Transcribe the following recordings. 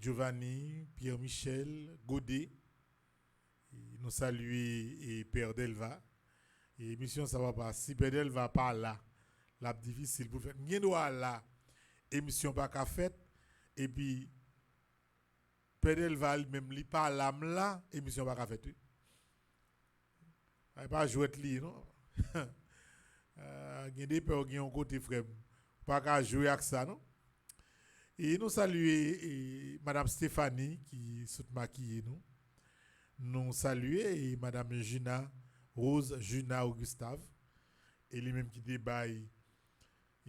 Giovanni, Pierre-Michel, Godet. Nous saluons et Père Delva. Et émission ça va pas. Si Père Delva pas là, la difficile pour faire. N'y doit là, émission pas qu'à fait. Et puis Père Delva même li pas là, émission pas qu'à fait. Il pas jouer li non. Il y a des peurs qui ont côté frère. Pas qu'à jouer avec ça non. Et nous saluons Madame Stéphanie qui se maquille nous. Nous saluons et Madame Gina, Rose, Juna ou Gustave. Et lui-même qui débat et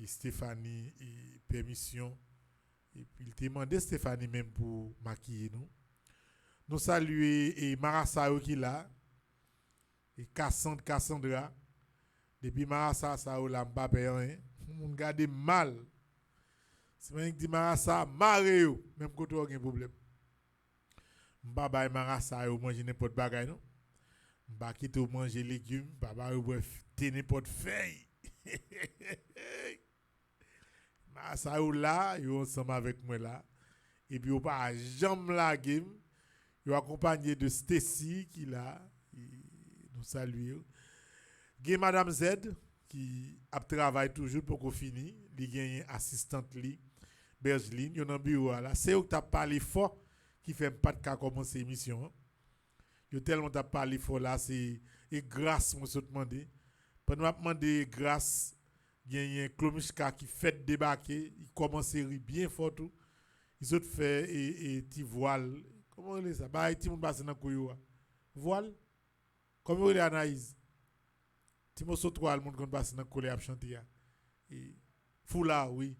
Stéphanie et permission. Et puis il demandé Stéphanie même pour maquiller nous. Nous saluons et Marassa qui est là. Et Cassandra. Depuis Marassa, ça ou la m'a payé. On garde mal. C'est même qui dit Marassa, marre même quand tu as un problème. Baba Marassa ou manger n'importe bagay non. Ba quitte ou manger légumes, baba ou te n'importe feuille. Marassa ou là, yo ensemble avec moi là. Et puis ou pas jambe la game. Yo accompagné de Stacy qui là, nous saluons. Gen Madame Z qui a travaillé toujours pour qu'on finisse, li gagne assistante li Bergeline, yo nan bureau là. C'est où tu as parlé fort qui fait pas de cas commencer l'émission. Yo tellement t'a parlé fort là, c'est et grâce moi se demander. Pendant m'a demandé grâce gagné Klomiska qui fait débarquer, il commence à rire bien fort tout. Ils autres fait et ti voile. Comment on dit ça? Bah ti moun passe dans couillou. Voile. Comment on dit Anaïs? Ti mo so toile moun kon passe dans couler à chanter. Et foula oui.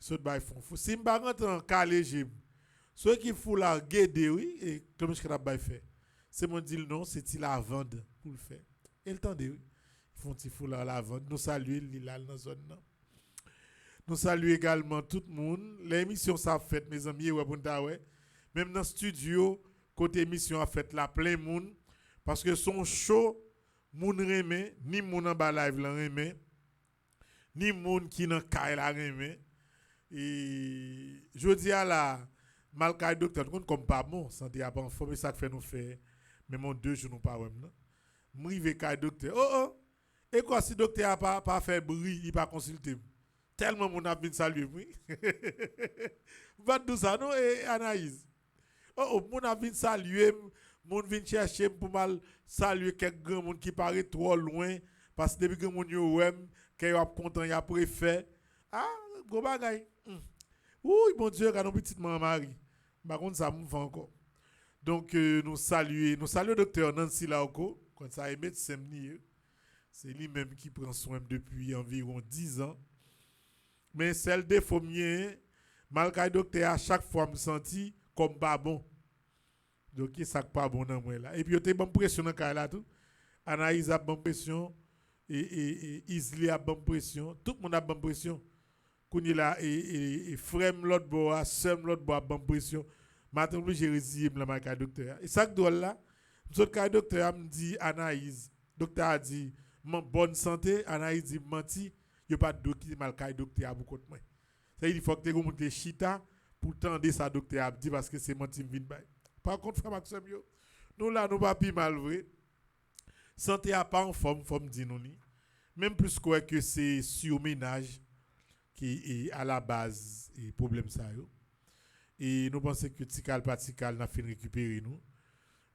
Ils autres bah font. Si m'pa rentre en calé ceux qui font la guéde, oui, et comme je l'ai fait. C'est mon dit non, c'est la vente pour le faire. Et le temps de oui. Ils font ti fou la vente. Nous saluons l'ilal dans zone non. Nous saluons également tout le monde. L'émission ça fait mes amis ouais même dans le studio côté émission a fait la plein monde parce que son show moun remè ni moun en bas live la remè ni moun qui dans caille la remè et je dis à la malgré docteur comme pas bon santé a pas en forme ça fait nous faire mais mon 2 jours nous pas même non m'rivé kay docteur oh et quoi si docteur a pas fait bruit il pas consulter tellement mon a vinn saluer oui va tout ça non et Anaïs mon a vinn saluer mon vinn chercher pour mal saluer quelques grand monde qui paraît trop loin parce que depuis que mon yo wem que yo a content y a préfet gros bagay oui mon Dieu quand on petite maman Marie par contre ça me fait encore donc nous saluons docteur Nancy Laoko quand ça est médecin c'est lui-même qui prend soin depuis environ 10 ans mais celle des fommiers malgré docteur à chaque fois me senti comme pas bon donc ça pas bon dans moi là et puis eu bonne pression dans cas là tout Anaïs a bonne pression et Isli a bonne pression tout le monde a bonne pression Kouni là et frère l'autre bois sœur l'autre bois bonne pression matin obligé résister la marque docteur et ça que doit là monsieur le docteur me dit Anaïs docteur a dit bonne santé Anaïs dit menti il pas de qui mal caille docteur a beaucoup de moi ça il faut que tu monter chita pour tendre ça docteur a dit parce que c'est menti vinn bay par contre frère Maxime yo nous là nous pas pi mal vrai santé a pas en forme dit nous ni même plus quoi que c'est surménage qui est à la base et problème ça yo et nous pensons que tical partical n'a fin récupérer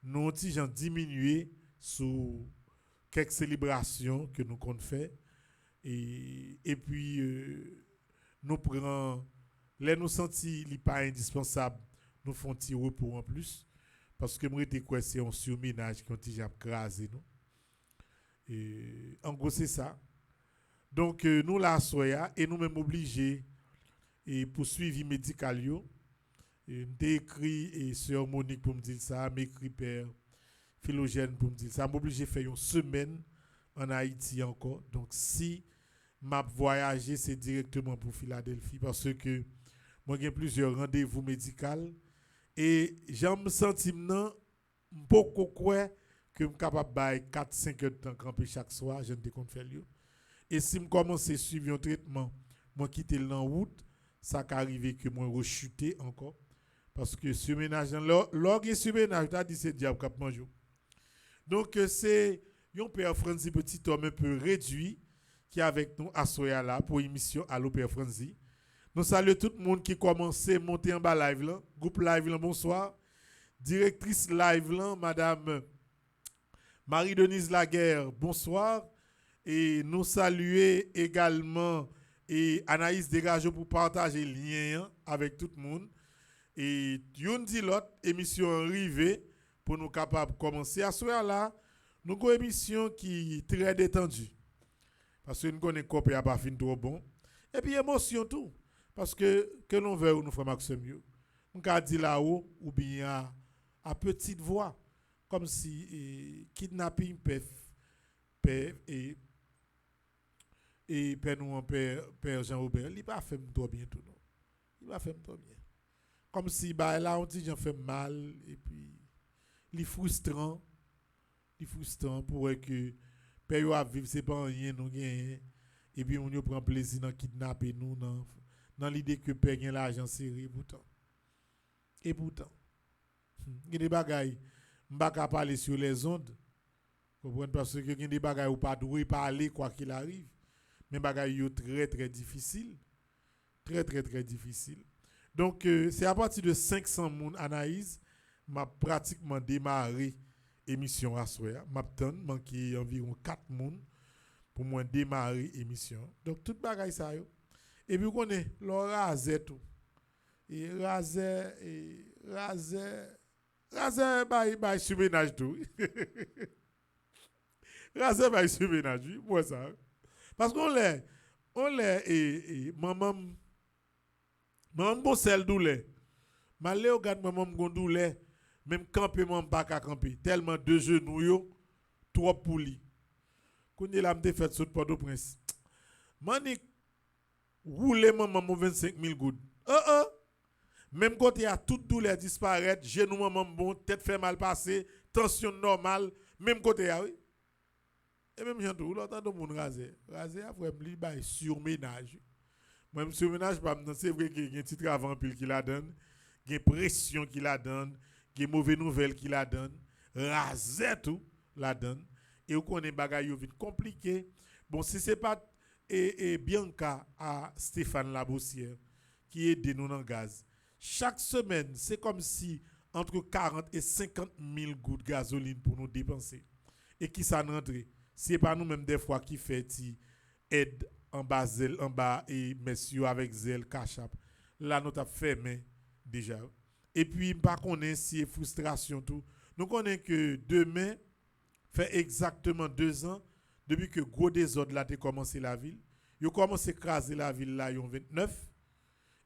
nous ti gens diminuer sous quelques célébrations que nous compte faire et puis nous prenons les nous senti li pas indispensable nous font petit repos en plus parce que moi était quoi c'est un surménage qui ont déjà crasé nous et en gros c'est ça donc nous la soya et nous même obligés et pour suivi médical yo et m'ai écrit et sœur Monique pour me dire ça m'écrit père Philogène pour me dire ça m'obligé faire une semaine en Haïti encore donc si m'a voyager c'est directement pour Philadelphie parce que moi j'ai plusieurs rendez-vous médicaux et j'aime senti maintenant beaucoup quoi que me capable bailler 4-5 heures de temps camper chaque soir je ne te compte faire lieu et si me commencer suivre un traitement moi quitter en route ça qu'arriver que moi rechuter encore Parce que surménage, l'orgue surménage, t'as dit c'est diable qui a mangé. Donc, c'est un père Franzi, petit homme un peu réduit, qui est avec nous à Soya là pour émission Allo Père Franzi. Nous saluons tout le monde qui commence à monter en bas live là. Groupe live là, bonsoir. Directrice live là, Madame Marie-Denise Laguerre, bonsoir. Et nous saluons également et Anaïs Degajo pour partager le lien avec tout le monde. Et yon dit l'autre émission arrivée pour nous capables de commencer à soir là. Nous avons une émission qui est très détendue. Parce que nous connaissons que n'a pas fini trop bon. Et puis émotion tout. Parce que l'on veut nous faire maximum mieux. On a dit là-haut ou bien à petite voix. Comme si kidnapping peut et père nous père Jean-Robert, il pas fait trop bien tout non. Il va faire trop bien. Comme si bah là on dit j'en fais mal et puis il frustrant pour que père yo a vivre c'est pas rien nous gagner et puis on yo prend plaisir dans kidnapper nous dans l'idée que père gagne l'argent serré pourtant. Et pourtant il y a des bagailles m'pa ka parler sur les ondes. Comprenez parce que il y a des bagailles ou pas doué parler quoi qu'il arrive. Mais bagaille yo très très difficile. Très très très difficile. Donc c'est à partir de 500 moun Anaïs m'a pratiquement démarré émission à soir. M'a manqué environ 4 moun pour moi démarrer émission. Donc toute bagaille ça yo. Et puis on est le raser tout. Et raser by surménage tout. Raser by surménage, moi ça. Parce qu'on l'est et maman bon sel douleur. Malé au gade maman gon douleur, même camper maman pas ka camper tellement deux genoux yo trop pour lui. Kounye la m'te fait saute Port-au-Prince. Mani roule maman 25 000 gouttes. Même quand il y a toute douleur disparaître, genou maman bon, tête fait mal passer, tension normale, même côté oui. Et même j'entends l'autre de monde raser après li bay surménage. Même surménage pas c'est vrai qu'il y a un petit travail pile qui la donne, il y a pression qui la donne, il y a mauvaise nouvelle qui la donne, raser tout la donne et on connaît bagaille yo vite compliqué. Bon si c'est pas et Bianca à Stéphane Labossière qui aide nous dans gaz. Chaque semaine, c'est comme si entre 40 et 50 000 gouttes de gasoline pour nous dépenser. Et qui ça rentre? C'est pas nous-mêmes des fois qui fait aide en bas et messieurs avec zèle cachap. Là nous t'a fermé déjà. Et puis par contre si frustration tout. Nous connaissons que demain fait exactement 2 ans depuis que gros désordre là a commencé la ville. Yo commencé écraser la ville là yon 29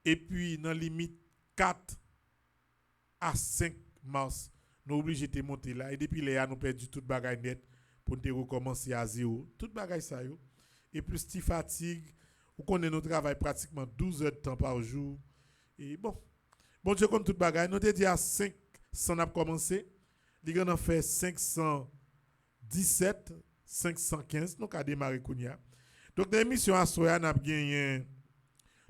et puis dans limite 4 à 5 mars, nous obligés de monter là. Et depuis là, nous perdu toute bagaille net pour nous recommencer à zéro. Toute bagaille ça yo. Et plus de fatigue, on connaît notre travail pratiquement 12 heures de temps par jour. Et bon Dieu comme toute bagaille, nous te dit à 500 a commencé. Les gars ont fait 517, 515, nous avons démarré kounya. Donc dans l'émission à Soya, nous avons gagné.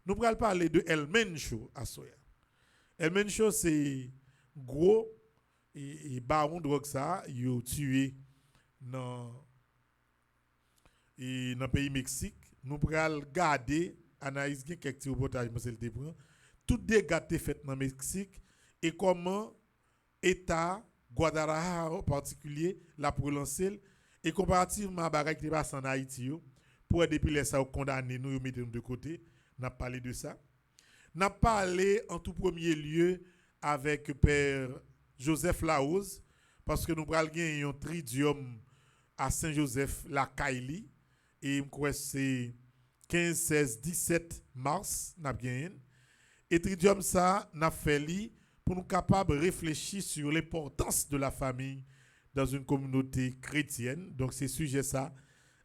Nous allons parler de El Mencho à Soya. El Mencho, c'est gros et baron de drogue ça, il a tué dans le pays Mexique. Nous allons garder, Anaïs, quelques reportages, tout dégâts fait dans le Mexique et comment l'État, Guadalajara en particulier, l'a relancé et comparativement à la qui passe en Haïti, pour depuis les ça condamner, nous mettons de côté. N'a parlé de ça. N'a parlé en tout premier lieu avec Père Joseph Laoz parce que nous pral gagner un tridium à Saint-Joseph la Kaili et c'est 15 16 17 mars n'a gagné et tridium ça n'a fait li pour nous capables de réfléchir sur l'importance de la famille dans une communauté chrétienne. Donc c'est sujet ça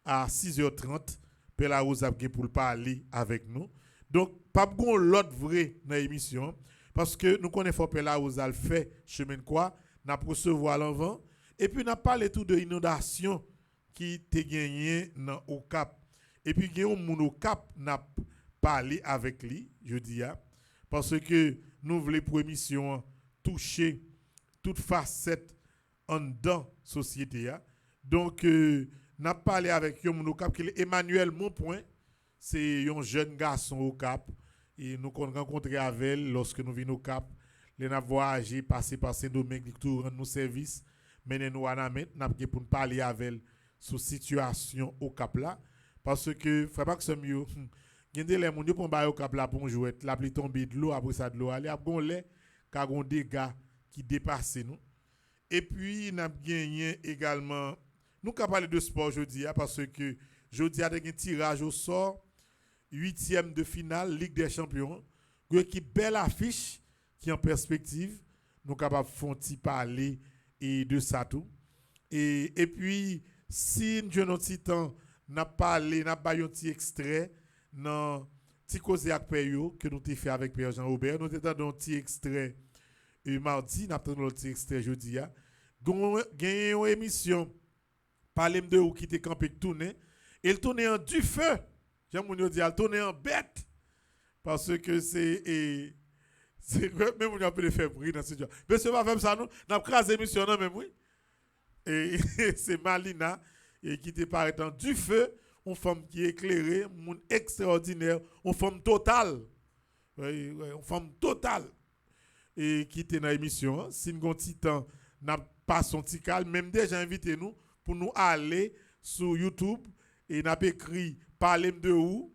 à 6h30 Père Laoz a pour parler avec nous. Donc, pas bon l'autre vrai dans l'émission, parce que nous connaissons Père Laoz a fait chemin de quoi, n'a recevoir l'envant, et puis n'a parlé tout de l'inondation qui te gagné dans au Cap. Et puis, il y a un monde au Cap n'a parlé avec lui, je dis, parce que nous voulons pour émission toucher toute facette en dedans société. Donc, n'a parlé avec un Cap qui est Emmanuel Monpoint. C'est un jeune garçon au Cap. Et nous avons rencontré avec elle lorsque nous venons au Cap. Nous avons voyagé, passé par Saint-Domingue, pour rendre nos services. Mais nous avons pour parler avec elle sur la situation au Cap là. Parce que, frère Maxime, il y a des gens qui ont au Cap là pour jouer. La pluie tombe de l'eau, après ça de l'eau. Il y a des dégâts qui dépassent nous. Et puis, nous avons gagné également. Nous avons parlé de sport aujourd'hui parce que jeudi, il y a un tirage au sort, 8e de finale, Ligue des Champions. Une équipe belle affiche qui est en perspective. Nous sommes capables de parler de ça tout. Et puis, si nous avons un petit temps, nous avons parlé, nous avons un petit extrait dans petit cause avec Père que nous avons fait avec Père Jean-Robert. Nous avons un petit extrait mardi, nous avons un petit extrait jeudi. Nous avons une émission, parler de où qui était campé tourner. Il tournait en du feu. J'aime dire, il tournait en bête. Parce que c'est. Même on a pu le faire bruit dans ce studio. Mais ce va faire ça, nous. Nous avons crasé l'émission, non, même oui. Et c'est Malina qui était paraîtant du feu. Une femme qui est éclairée, une extraordinaire, une femme totale. Oui, une femme totale. Et qui était dans l'émission. Si nous avons un petit temps, nous pas son petit calme. Même déjà invité nous pour nous aller sur YouTube. Et nous avons écrit Parlez de où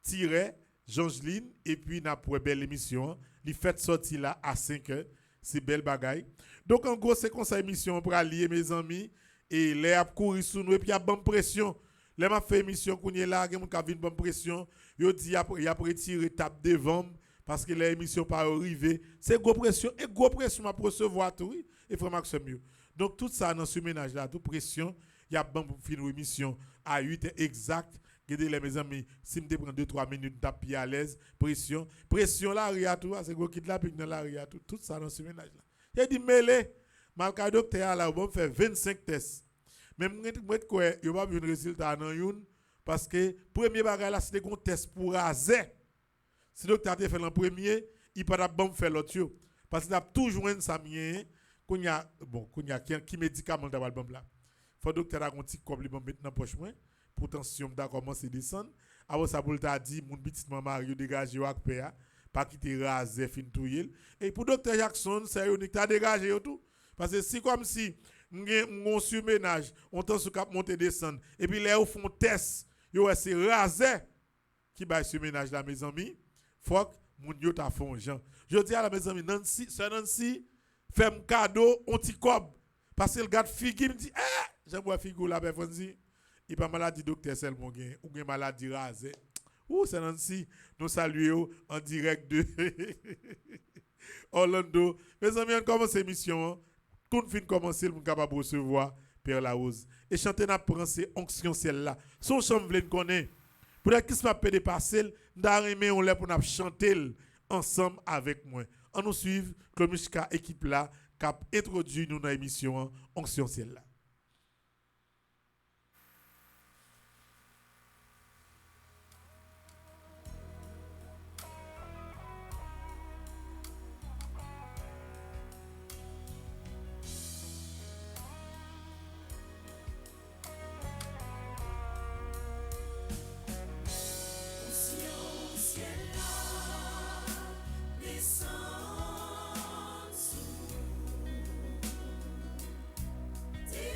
tiret Jongeline. Et puis nous avons une belle émission. Les fêtes sorties là à 5 heures. C'est belle bagaille. Donc en gros, c'est comme ça émission pour allier mes amis. Et les a couru sur nous. Et puis il y a bonne pression. Les m'a fait émission qu'on est là, il y a une bonne pression. Yo dit il y a retiré tape devant parce que l'émission pas arrivé. C'est gros pression et gros pression m'a recevoir tout oui. Et vraiment que c'est mieux. Donc tout ça dans ce ménage là, toute pression, il y a bon pour finir l'émission à 8 exact. Regardez mes amis, si me prend 2-3 minutes taper à l'aise, pression là ria tout, c'est gros quitte la pique dans la ria tout ça dans ce ménage là. Il dit mêlé, malgré docteur là, on fait 25 tests. Même moi quoi, il va avoir un résultat dans une parce que premier bagage là c'est un test pour raser. Si le docteur a fait le premier, il pas bon faire l'autre parce qu'il a toujours un samien qu'on y a bon qu'on y a qui médicament d'avoir le bon là. Faut docteur a un petit cob bon mettre dans poche moi pour tension da commencer descendre. Avant ça pour t'a dit mon petit maman Mario dégagé ou ak pa pas quitter raser fin touyer et pour docteur Jackson c'est unique t'a dégagé tout parce que si comme si on surménage, on tend sur cap monter descendre et puis là au fond test, yo c'est raser qui va surménage là mes amis. Faut que mon yo ta font Jean. Je dis à la mes amis Nancy, sœur Nancy, fais un cadeau on ti cob parce que le gars figu me dit j'aime voir figu là ben Fonzi. Il pas maladie docteur seulement gain ou gain maladie raser. Ou c'est Nancy, nous saluons en direct de Orlando. Mes amis, on commence l'émission. Quand fin commencer, nous capable recevoir Père Laose. Et chanter n'a pensé onction celle-là. Son chambre vle connaît. Pour qui se m'a pédé passer, d'arrimer on l'a pour nous chanter ensemble avec moi. On nous suivre Clomichka équipe là cap introduit nous dans l'émission onction celle-là. Des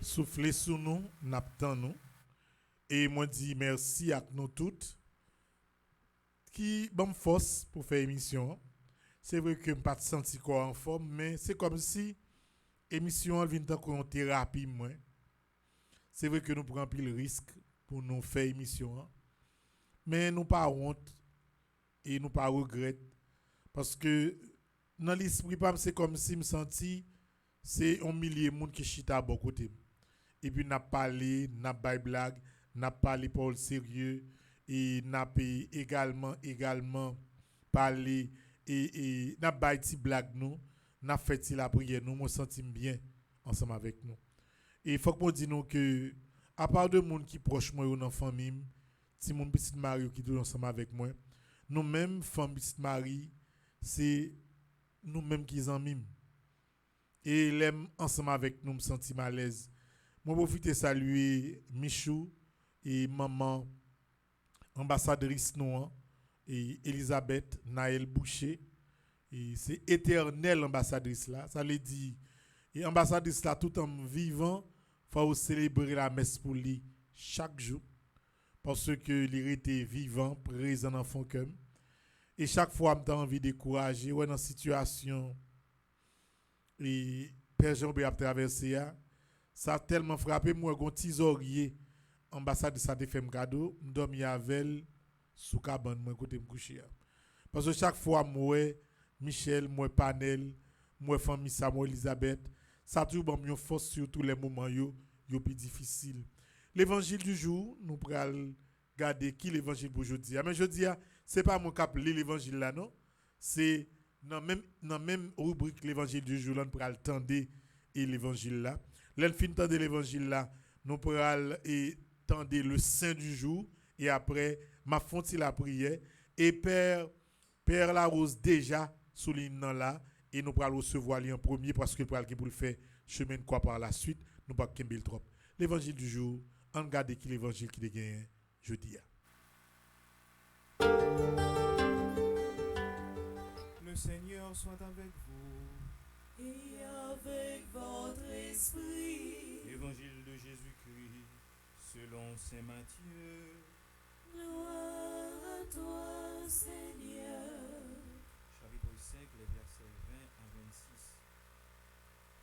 souffler sous nous, n'attend nous. Et moi dis merci à nous toutes qui bonne force pour faire émission. C'est vrai que je pas senti quoi en forme, mais c'est comme si émission vient en thérapie moi. C'est vrai que nous prenons pile risque pour nous faire émission, mais nous pas honte et nous pas regret parce que dans l'esprit c'est comme si me senti c'est un millier de monde qui chita à bon côté. Et puis n'a parlé, n'a pas blague, n'a parlé pour le sérieux et n'a également parlé et n'a pas dit blague nous, n'a fait la prière nous, me senti bien ensemble avec nous. Et il faut que moi dise nous que à part de monde qui proche moi ou dans famille, si mon petit mari qui est ensemble avec moi, nous mêmes femme petit mari, c'est nous mêmes qui en mime. Et l'aime ensemble avec nous me senti mal à l'aise. Moi profiter saluer Michou et maman ambassadrice nous et Elisabeth Naël Boucher et c'est éternelle ambassadrice là, ça veut dire et ambassadrice là tout en vivant faut célébrer la messe pour lui chaque jour parce que il était vivant présent dans son cœur et chaque fois j'ai envie de décourager ouais dans situation et Père Jean-Pierre a traversé ça a tellement frappé moi gon tisorier ambassade de ça te fait cadeau m'dormi avec sous cabane moi côté me coucher parce que chaque fois moi Michel moi Panel moi famille Samuel Elisabeth ça toujours bon une force sur tous les moments yo plus difficile l'évangile du jour nous pral garder qui l'évangile pour aujourd'hui mais aujourd'hui c'est pas mon cap l'évangile là non c'est dans même rubrique l'évangile du jour là nous pral tendre et l'évangile là l'enfin tendre l'évangile là nous pral et tendre le saint du jour et après m'a fonti la prière et père la rose déjà souligne là et nous pral recevoir lui en premier parce que pral pour le faire chemin de quoi par la suite nous pas kembel trop l'évangile du jour on regarde qui l'évangile qui gagne jeudi. Le Seigneur soit avec vous. Et avec votre esprit. Évangile de Jésus-Christ, selon saint Matthieu. Gloire à toi, Seigneur. Chapitre 5, les versets 20 à 26.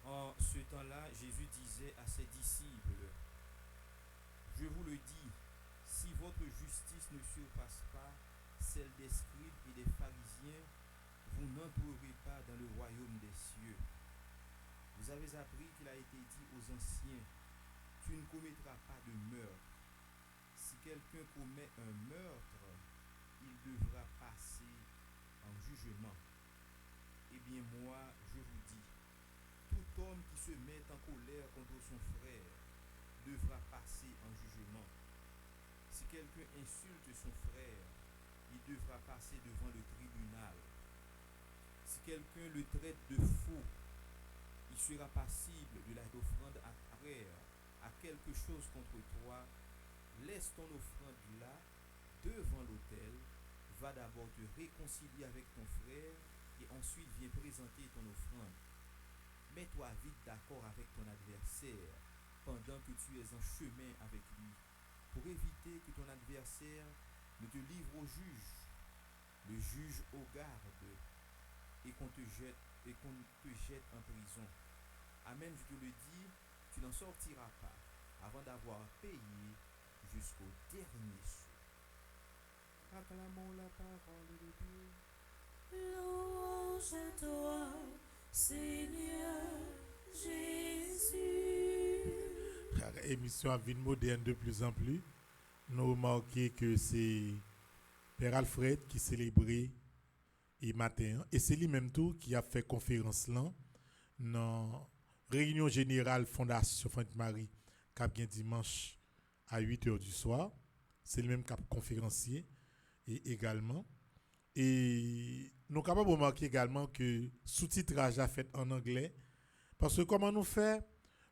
En ce temps-là, Jésus disait à ses disciples, je vous le dis, si votre justice ne surpasse pas celle des scribes et des pharisiens, vous n'entrerez pas dans le royaume des cieux. Vous avez appris qu'il a été dit aux anciens, tu ne commettras pas de meurtre. Si quelqu'un commet un meurtre, il devra passer en jugement. Eh bien moi, je vous dis, tout homme qui se met en colère contre son frère devra passer en jugement. Si quelqu'un insulte son frère, il devra passer devant le tribunal. Si quelqu'un le traite de faux, il sera passible de la offrande à frère à quelque chose contre toi. Laisse ton offrande là, devant l'autel, va d'abord te réconcilier avec ton frère et ensuite viens présenter ton offrande. Mets-toi vite d'accord avec ton adversaire pendant que tu es en chemin avec lui, pour éviter que ton adversaire ne te livre au juge, le juge au garde, et qu'on te jette en prison. Amen, je te le dis, tu n'en sortiras pas avant d'avoir payé jusqu'au dernier sou. Acclamons la parole de Dieu. Louange à toi, Seigneur Jésus. Émission à vie moderne de plus en plus. Nous remarquons que c'est Père Alfred qui célébrait et matin et c'est lui-même tout qui a fait conférence là dans réunion générale Fondation Sainte-Marie qui a bien dimanche à 8h du soir. C'est lui-même qui a conférencier et également et nous sommes capables de remarquer également que sous-titrage a fait en anglais parce que comment nous fait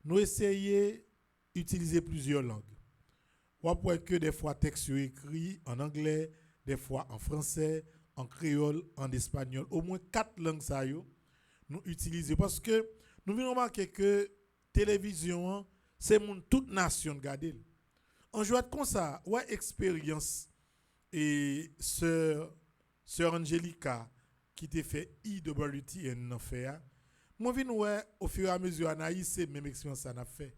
nous essayer utiliser plusieurs langues. On voit que des fois texte écrit en anglais, des fois en français, en créole, en espagnol, au moins 4 langues ça yo nous utilisons parce que nous venons remarquer que télévision c'est mon toute nation garder. On joue comme ça, ouais expérience et sœur Angelica qui t'a fait IWTN en fait. Moi vinn ouais au fur et à mesure Anaïs c'est même expérience ça n'a fait.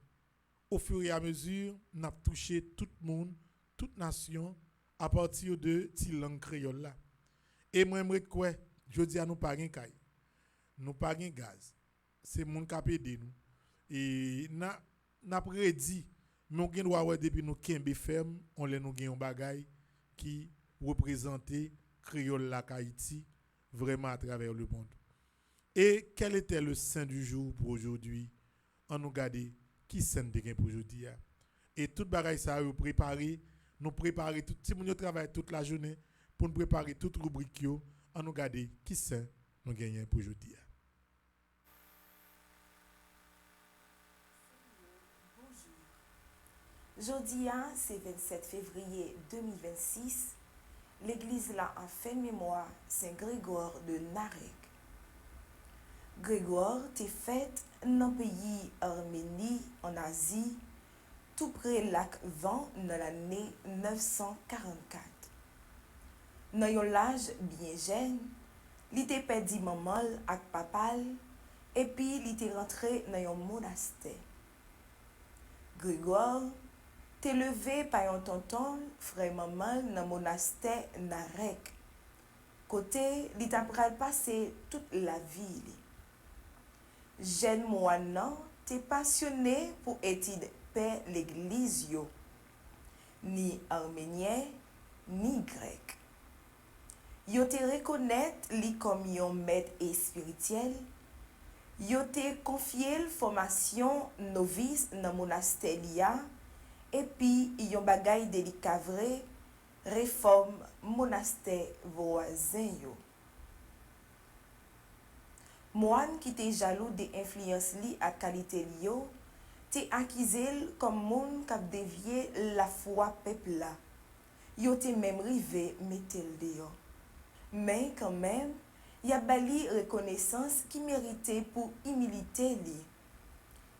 Au fur et à mesure, n'a touché tout le monde, toute nation à partir de ti langue créole là. Et moi j'aimerais quoi, je dis à nous pas gen kay. Nous pas gen gaz. C'est mon qui a aidé nous. Et n'a prédit nous gen droit ouais depuis nous kembe ferme, on les nous gen un bagay qui représentait créole la Haïti vraiment à travers le monde. Et quel était le saint du jour pour aujourd'hui? On nous garder qui saint de gain pour aujourd'hui. Et tout bagay ça nous préparer tout si nous travaille toute la journée pour nous préparer toute rubrique yo, on nous garder qui saint nous gagnons pour aujourd'hui. Jeudi, c'est 27 février 2026. L'église là en fait mémoire Saint-Grégoire de Narek. Grégoire était fait dans le pays Arménie en Asie, tout près lac Van dans l'année 944. Dans un âge bien jeune, il était perdu maman avec papal et puis il était rentré dans un monastère. Grégoire t'est levé par un tonton frère maman dans le monastère Narek. Côté, il t'a passé toute la vie. Jeune moine t'es passionné pour étudier paix l'église yo, ni arménien ni grec. Yo te reconnaître li comme yon maître et spirituel. Yo te confié formation novice dans monastère lia et puis yon bagay délicat vrai réforme monastère voisin yo. Moine qui te jaloux de influence li à qualité li yo, te accusé comme moun k'ap dévié la foi peuple là. Yo te même rivé mettel dehors. Mais quand même, y a bali reconnaissance qui méritait pour humilité li.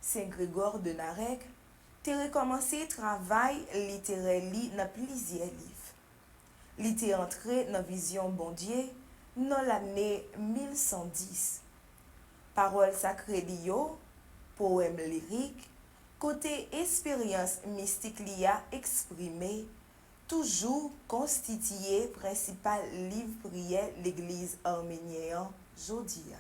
Saint Grégoire de Narek te recommencé travail littéraire li dans plusieurs livres. Li te entré dans vision bon Dieu dans l'année 1110. Paroles sacrées li yo, poème lyrique, côté expérience mystique li a exprimé, toujours constitué principal livre prière l'église arménienne jodia.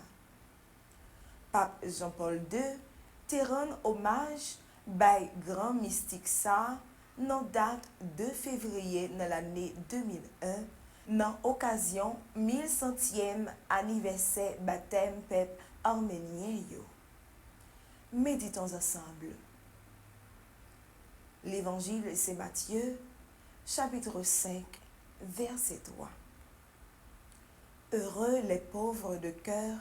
Pape Jean-Paul II te rend hommage by grand mystique ça dans date 2 février dans l'année 2001 dans occasion 1100e anniversaire baptême peuple arménien yo. Méditons ensemble. L'évangile c'est Matthieu chapitre 5 verset 3. Heureux les pauvres de cœur,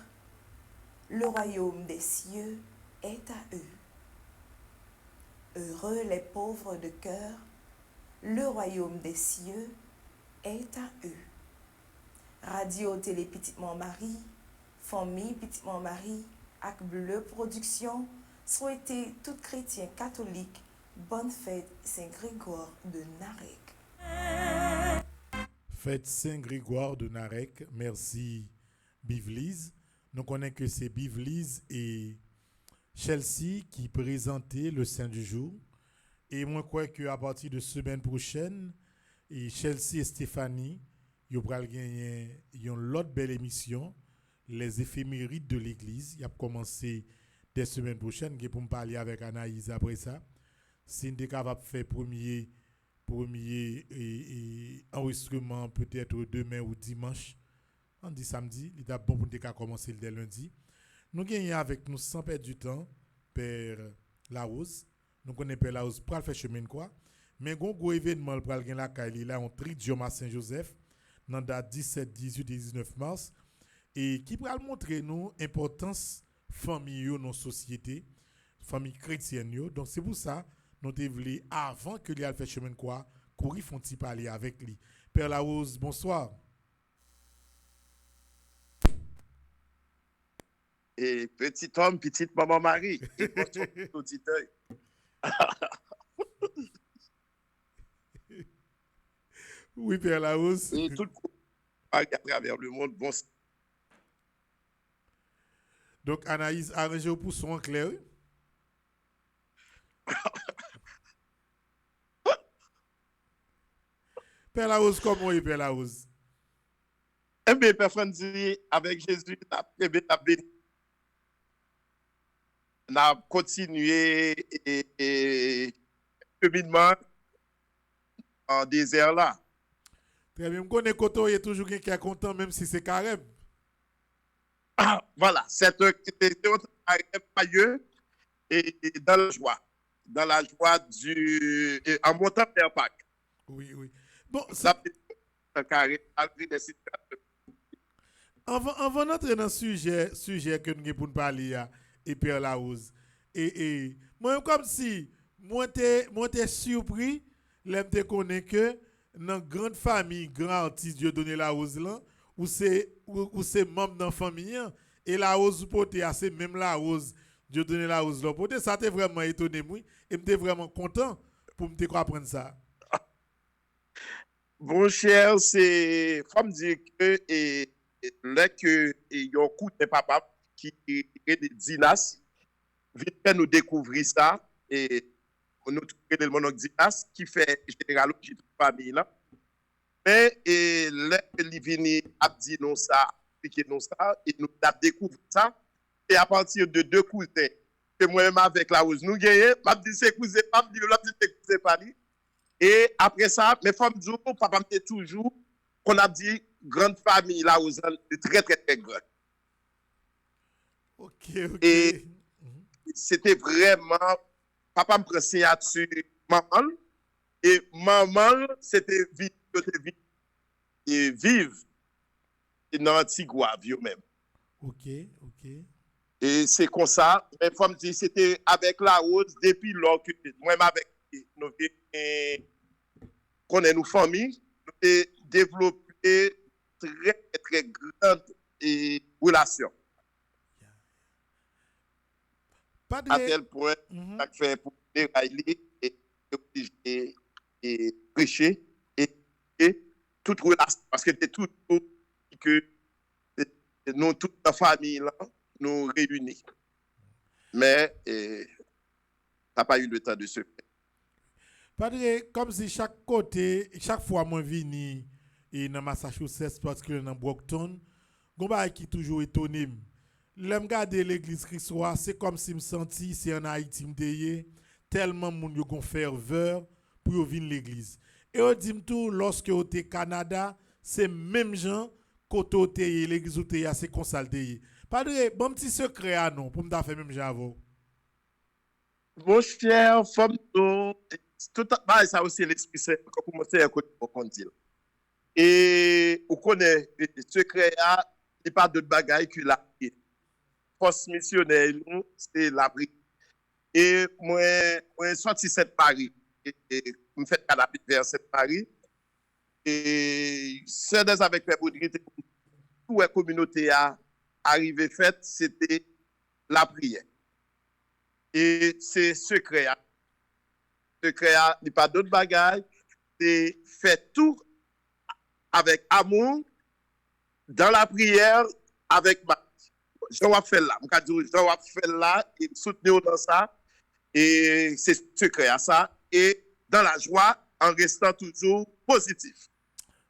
le royaume des cieux est à eux. Heureux les pauvres de cœur, le royaume des cieux est à eux. Radio Télé Petitement Marie, famille Petitement Marie, avec Bleu Production, souhaitez tout chrétien catholique bonne fête Saint-Grégoire de Narek. Fête Saint-Grégoire de Narek, merci Bivlise. Nous connaissons que c'est Bivlise et Chelsea qui présentaient le Saint du jour. Et moi, je crois qu'à partir de semaine prochaine, et Chelsea et Stéphanie, ils vont gagner une autre belle émission, les éphémérides de l'Église. Il a commencé dès semaine prochaine, pour me parler avec Anaïs après ça. Si nous sommes capables de faire premier enregistrement peut-être demain ou dimanche, on dit samedi, il est bon pour nous commencer dès lundi. Nous gagnons avec nous sans perdre du temps, Père Larose. Nous connaissons Père Larose pour faire chemin quoi. Mais un gros événement pour aller la Kaili là, on tridium à Saint-Joseph, dans la date 17, 18 et 19 mars, et qui pourra montrer nous l'importance famille dans la société, famille chrétienne. Donc c'est pour ça nous devons avant que lui fait chemin quoi, courir font parler avec lui. Père Larose, bonsoir. Et petit homme, petite maman Marie, et bonsoir aux auditeurs. Oui, Père Larose. Et tout à travers le monde, bon, Donc, Anaïs arrangé pour son clair. Père Larose, comment est Père Larose? eh bien, Père Franzi, avec Jésus, on a continué et cheminement en désert là. Très bien. Je connais Koto, il y a toujours quelqu'un qui est content, même si c'est carême. Ah, voilà, c'était un joyeux et dans la joie en montant vers Pâques. Oui, oui. Bon, Ça fait un carré, malgré des situations. avant d'entrer dans le sujet que nous avons pour nous parler, et Père Larose, et moi, comme si, moi, t'es surpris, là, je connais que dans une grande famille, grand artiste, Dieu donné Larose, là, ou c'est membre dans la famille, et Larose, c'est même Larose, Dieu donné Larose, là, ça t'est vraiment étonné, moi, et j'étais vraiment content pour me apprendre ça. Bon, cher, c'est, faut me dire que, là que, il y a un coup de papa qui est des dynasties, vite fait nous découvrir ça, et nous trouver le mononcle Dinas, qui fait généalogie de la famille là. Mais, et là que l'Ivini a dit non ça, expliqué non ça, et nous avons découvert ça, et à partir de deux cousins, que moi-même avec la rose, nous gagnons, m'a dit c'est cousin, m'a dit l'autre c'est cousin Paris. Et après ça, mes femmes disent, papa me dit toujours qu'on a dit grande famille là aux de très très très grande. Ok. Et c'était vraiment, papa me prend signature maman, et maman, c'était vive dans Antigua, même. Ok. Et c'est comme ça, mes femmes disent, c'était avec la rose, depuis lors que moi-même avec nous connaît nos familles, nous avons développé très très grande relation. À tel point, ça fait pour dérailler et prêcher et toute relation, parce que c'est tout que nous, toute la famille là, nous réunit. Mais ça n'a pas eu le temps de se faire. Padre, comme si chaque fois moi vini et dans Massachusetts, particulièrement dans Brockton, gomba qui toujours étonné. L'aime garder l'église Christois, c'est comme si me senti c'est en Haïti m'deye, tellement moun yo gon ferveur pour venir l'église. Et on dit tout lorsque au Canada, c'est même gens côté l'église ou c'est consalté. Padre, bon petit secret à non pour me faire même j'avoue. Mon cher, femme, tout ça aussi l'esprit saint pour commencer à côté pour dire. Et on connaît le secret a il pas d'autre bagaille que la prière. Force missionnaire c'est la prière. Et moi sorti cette Paris et me fait canapé vers cette Paris et c'est des avec mes modalités toute la communauté a arrivé fait c'était la prière. Et c'est secret. Secret, il n'y a pas d'autre bagaille. C'est faire tout avec amour, dans la prière, avec ma. Je vais faire là. Je vais faire là et soutenir dans ça. Et c'est secret à ça. Et dans la joie, en restant toujours positif.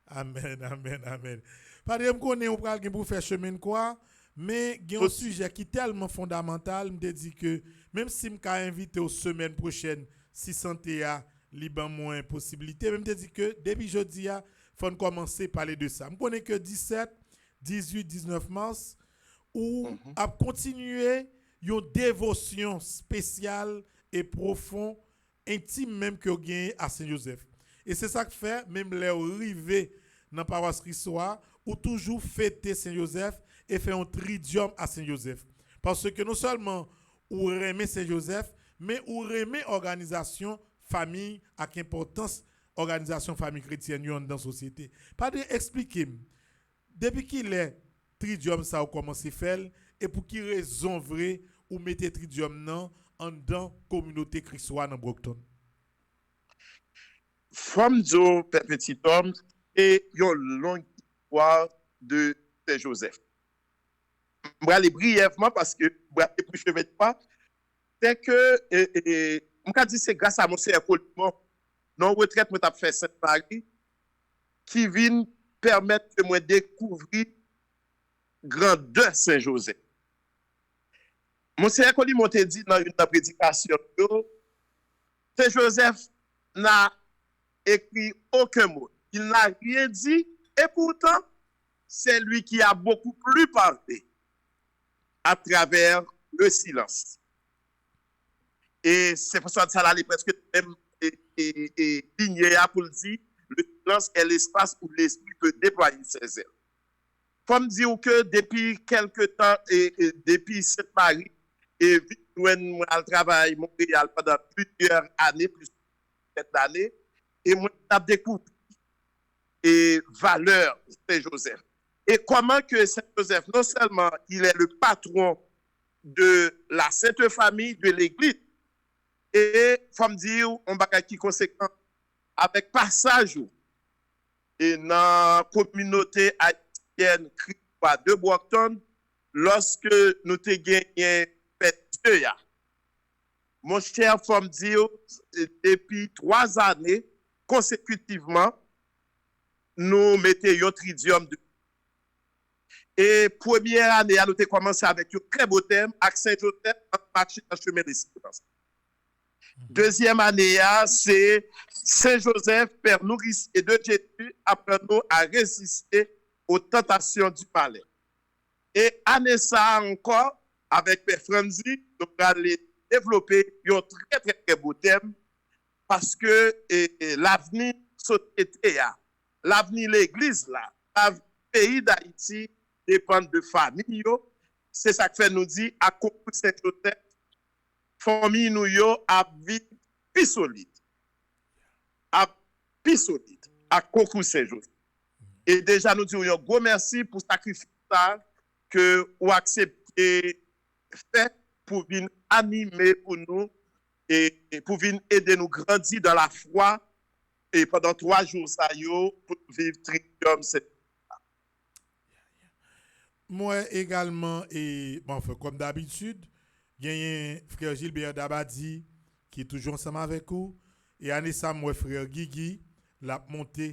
Amen. Padre, je connais pour faire chemin quoi. Mais il y a un sujet qui est tellement fondamental, je me dis que même si je suis invité aux semaines prochaines, si santé a liban moins possibilité, même me dis que depuis jeudi, il faut commencer à parler de ça. Je connais que 17, 18, 19 mars, où a continué une dévotion spéciale et profonde, intime même que gagne à Saint-Joseph. Et c'est ça que fait, même les arrivés dans la paroisse Christois, ou toujours fêter Saint-Joseph et faire un tridium à Saint-Joseph. Parce que non seulement ou remet Saint-Joseph, mais ou remet organisation famille avec importance organisation famille chrétienne dans la société. Padre, expliquez-moi, depuis qu'il est tridium ça a commencé à faire et pour qui raison vrai ou mettez tridium non en dans communauté chrétienne dans Brockton? Femme Zo, petit homme, et une longue histoire de Saint-Joseph. Je vais aller brièvement parce que je vais aller plus de pas. C'est que, je vais dire c'est grâce à mon Seigneur Colimon, non retraite, je vais faire Sainte-Marie, qui vient permettre de moi découvrir grandeur Saint-Joseph. Mon Seigneur Colimon t'a dit dans une prédication, Saint-Joseph n'a écrit aucun mot. Il n'a rien dit et pourtant, c'est lui qui a beaucoup plus parlé à travers le silence. Et c'est pour ça que ça est presque même ligné pour le dire, le silence est l'espace où l'esprit peut déployer ses ailes. Faut me dire que depuis quelque temps, et depuis cette Marie, et moi, je travaille Montréal pendant plusieurs années, plus de 7 années, et moi, j'ai découvert et valeur de Saint-Joseph. Et comment que Saint-Joseph, non seulement il est le patron de la Sainte Famille de l'Église, et faut me dire, on va qui conséquent avec passage et dans la communauté haïtienne de Brockton, lorsque nous te gagné fête Dieu, mon cher, faut me dire, depuis 3 années consécutivement, nous mettons un tridium de. Et première année, nous avons commencé avec un très beau thème, avec Saint-Joseph, en chemin d'espérance. Deuxième année, c'est Saint-Joseph, Père nourricier de Jésus, apprend-nous à résister aux tentations du palais. Et année ça encore, avec Père Franzi, nous allons développer un très, très, très beau thème, parce que l'avenir société, l'avenir de l'Église, l'avenir du pays d'Haïti dépend de famille. C'est ça que fait nous dire, à cause de Saint-Joseph, famille nous a vie plus solide. À cause de Saint-Joseph. Et déjà, nous disons un gros merci pour le sacrifice que vous acceptez fait pour venir animer pour nous et pour venir aider nous grandir dans la foi et pendant 3 jours ça pour vivre triomphant cette. Moi également et bon enfin, comme d'habitude, il y a frère Gilbert Dabadi qui est toujours ensemble avec vous et Anissa moi frère Guigui l'a monté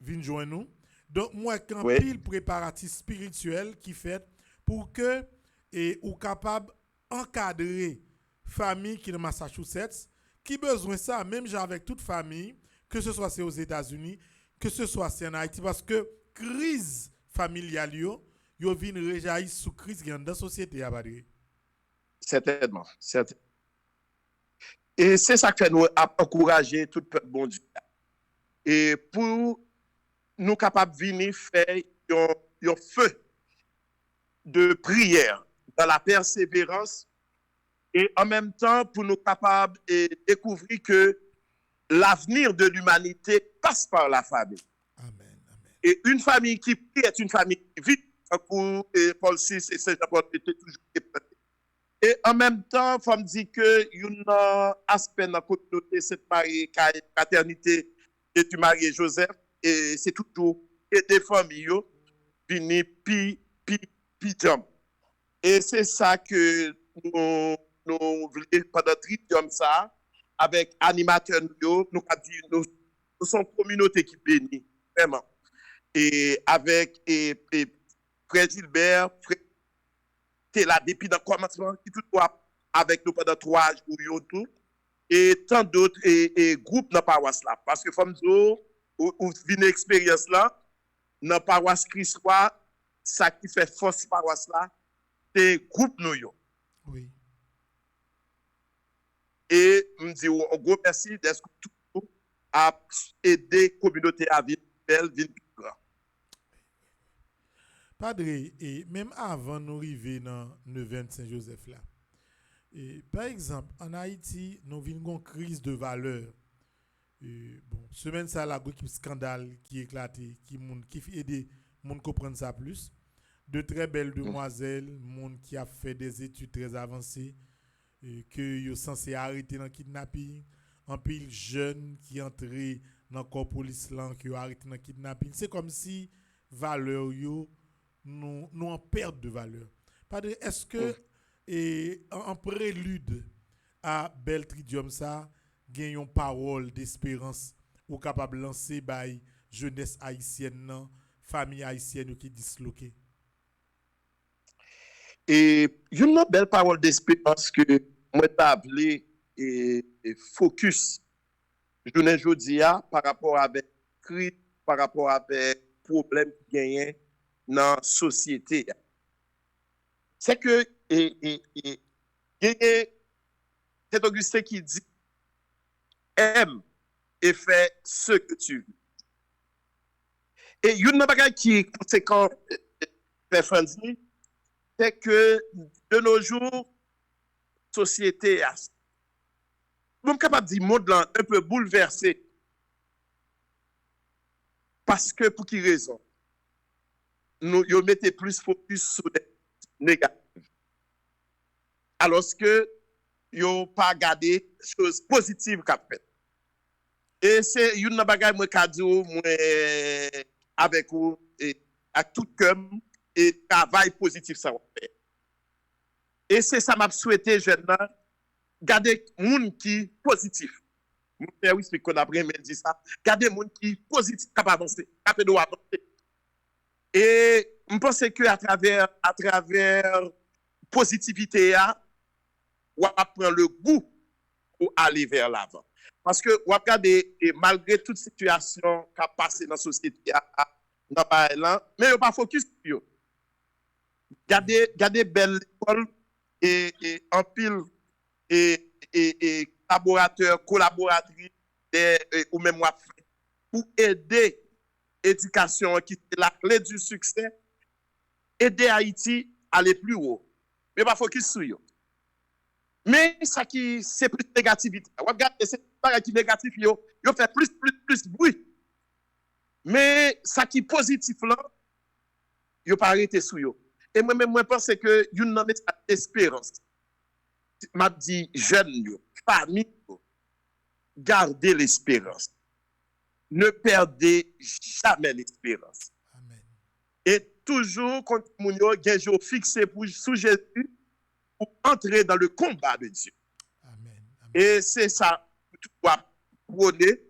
vient joindre nous. Donc moi quand pile préparatif spirituel qui fait pour que et ou capable encadrer famille qui dans Massachusetts qui besoin ça même j'ai avec toute famille que ce soit c'est aux États-Unis que ce soit c'est en Haïti parce que crise familiale yo vient rejaillir sous crise dans la société à Badri. Certainement. Et c'est ça que fait nous encourager tout le peuple bon Dieu. Et pour nous capables de venir faire un feu de prière dans la persévérance et en même temps pour nous capables de découvrir que l'avenir de l'humanité passe par la famille. Amen. Et une famille qui prie est une famille qui vit. Paul VI et Saint-Jean-Paul étaient toujours répétés. Et en même temps, il faut me dire que y a un aspect dans la communauté, cette paternité et du marié Joseph, et c'est toujours des familles qui viennent et c'est ça que nous voulons pendant tridium ça, avec animateurs, nous sommes une communauté qui bénit, vraiment. Et avec Frère Gilbert, t'es là depuis le commencement, qui tout avec nous pendant 3 jours, tout, et tant d'autres et groupes dans la paroisse là. Parce que, comme ou une expérience là, dans la paroisse Christois, ça qui fait force paroisse là, c'est groupe nous. Oui. Et me dit un gros merci d'être tout à aider la communauté à vivre belle, vivre plus grand. Padre, et même avant nous arriver dans le 25 Joseph là, et par exemple, en Haïti, nous vivons une crise de valeur. Bon, semaine ça, la un scandale qui éclaté, qui fait aider les gens comprendre ça plus. De très belles demoiselles, monde qui a fait des études très avancées, que yo censé arrêter dans kidnapping, en pile jeune qui entré dans corps police là qui arrêté dans kidnapping, c'est comme si valeur yo nous en perte de valeur. Padre, est-ce que en prélude à bel tridium ça gagne une parole d'espérance ou capable lancer by jeunesse haïtienne nan, famille haïtienne qui disloquée? Et une belle parole d'espérance que moi t'ai appelé et focus journée jodi a par rapport avec crise, par rapport avec problème qui gagne dans la société. C'est que c'est Augustin qui dit aime et fais ce que tu veux. Et une bagage qui est conséquent, c'est que de nos jours, société a, nous sommes capables de dire monde là un peu bouleversé. Parce que pour qui raison? Nous mettons plus focus sur les négatifs. Alors que nous pas gardé choses positives qu'a fait. Et c'est une bagage moi cadeau moi avec vous et à tout cœur et travail positif ça va faire. Et c'est ça m'a souhaité jeune là garder monde qui positif. Mon père oui c'est qu'on après me dit ça, garder monde qui positif capable avancer, capable de avancer. Et je pense que à travers positivité on prend le goût pour aller vers l'avant. Parce que on regarde malgré toute situation qui a passé dans la société dans là, mais on pas focus sur eux. Gardez belle école et en pile et collaborateurs, collaboratrices ou même moi pour aider l'éducation qui est la clé du succès, aider Haïti à aller plus haut. Mais pas focus sur eux. Mais ça qui c'est plus négativité. Regarde, c'est pas qui négatif yo fait plus bruit. Mais ça qui positif là, yo pas arrêté sur yo. Et moi pense que une nan espérance. M'a dit jeune yo, famille yo, gardez l'espérance. Ne perdez jamais l'espérance. Amen. Et toujours quand moun yo gen jour fixé pour sous Jésus pour entrer dans le combat de Dieu. Amen. Amen. Et c'est ça que tu dois prôner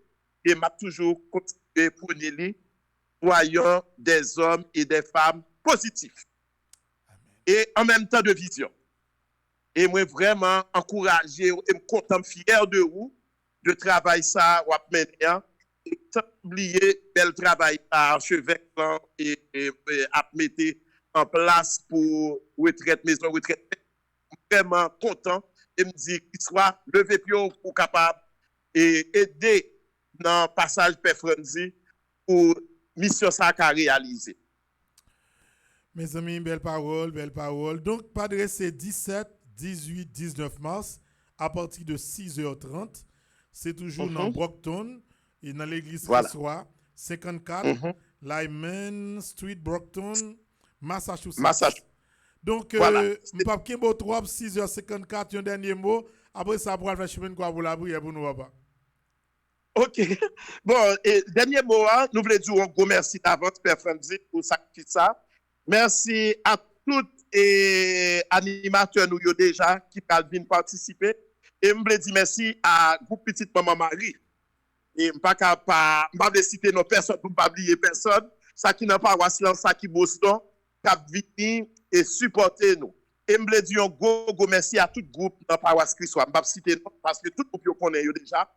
et m'a toujours continué à prôner, voyant des hommes et des femmes positifs. Amen. Et en même temps de vision. Et moi vraiment encouragé et me content fier de vous de travail ça ou mener et sans oublier bel travail à archevêque et à mettre en place pour retraite maison retraite vraiment content et me dit qu'il soit levé pion pour capable et aider dans le passage Père Franzi pour mission ça qu'a réalisé. Mes amis, belle parole, belle parole. Donc, Padre, c'est 17, 18, 19 mars, à partir de 6h30. C'est toujours dans Brockton, et dans l'église Christ-Roi, 54, Lyman Street, Brockton, Massachusetts. Donc, Voilà. Mpapke Mbo 3, 6h54, un dernier mot. Après ça, pour faire chemin quoi pour la prière pour nous, papa. OK. Bon, et dernier mot, nous voulons dire un gros merci d'avance, Père Franzi, pour sacrifier ça. Merci à tous les animateurs nous déjà qui viennent participer. Et je voulais dire merci à groupe Petite Maman Marie. Et je ne vais pas citer nos personnes pour ne pas oublier personne. Ça qui n'a pas Wasslan, ça qui Boston, qui vient et supporter nous. Et je voulais dire un gros merci à tout le groupe dans Paroisse Christ. Je ne vais pas citer nous parce que tout le groupe connaît déjà.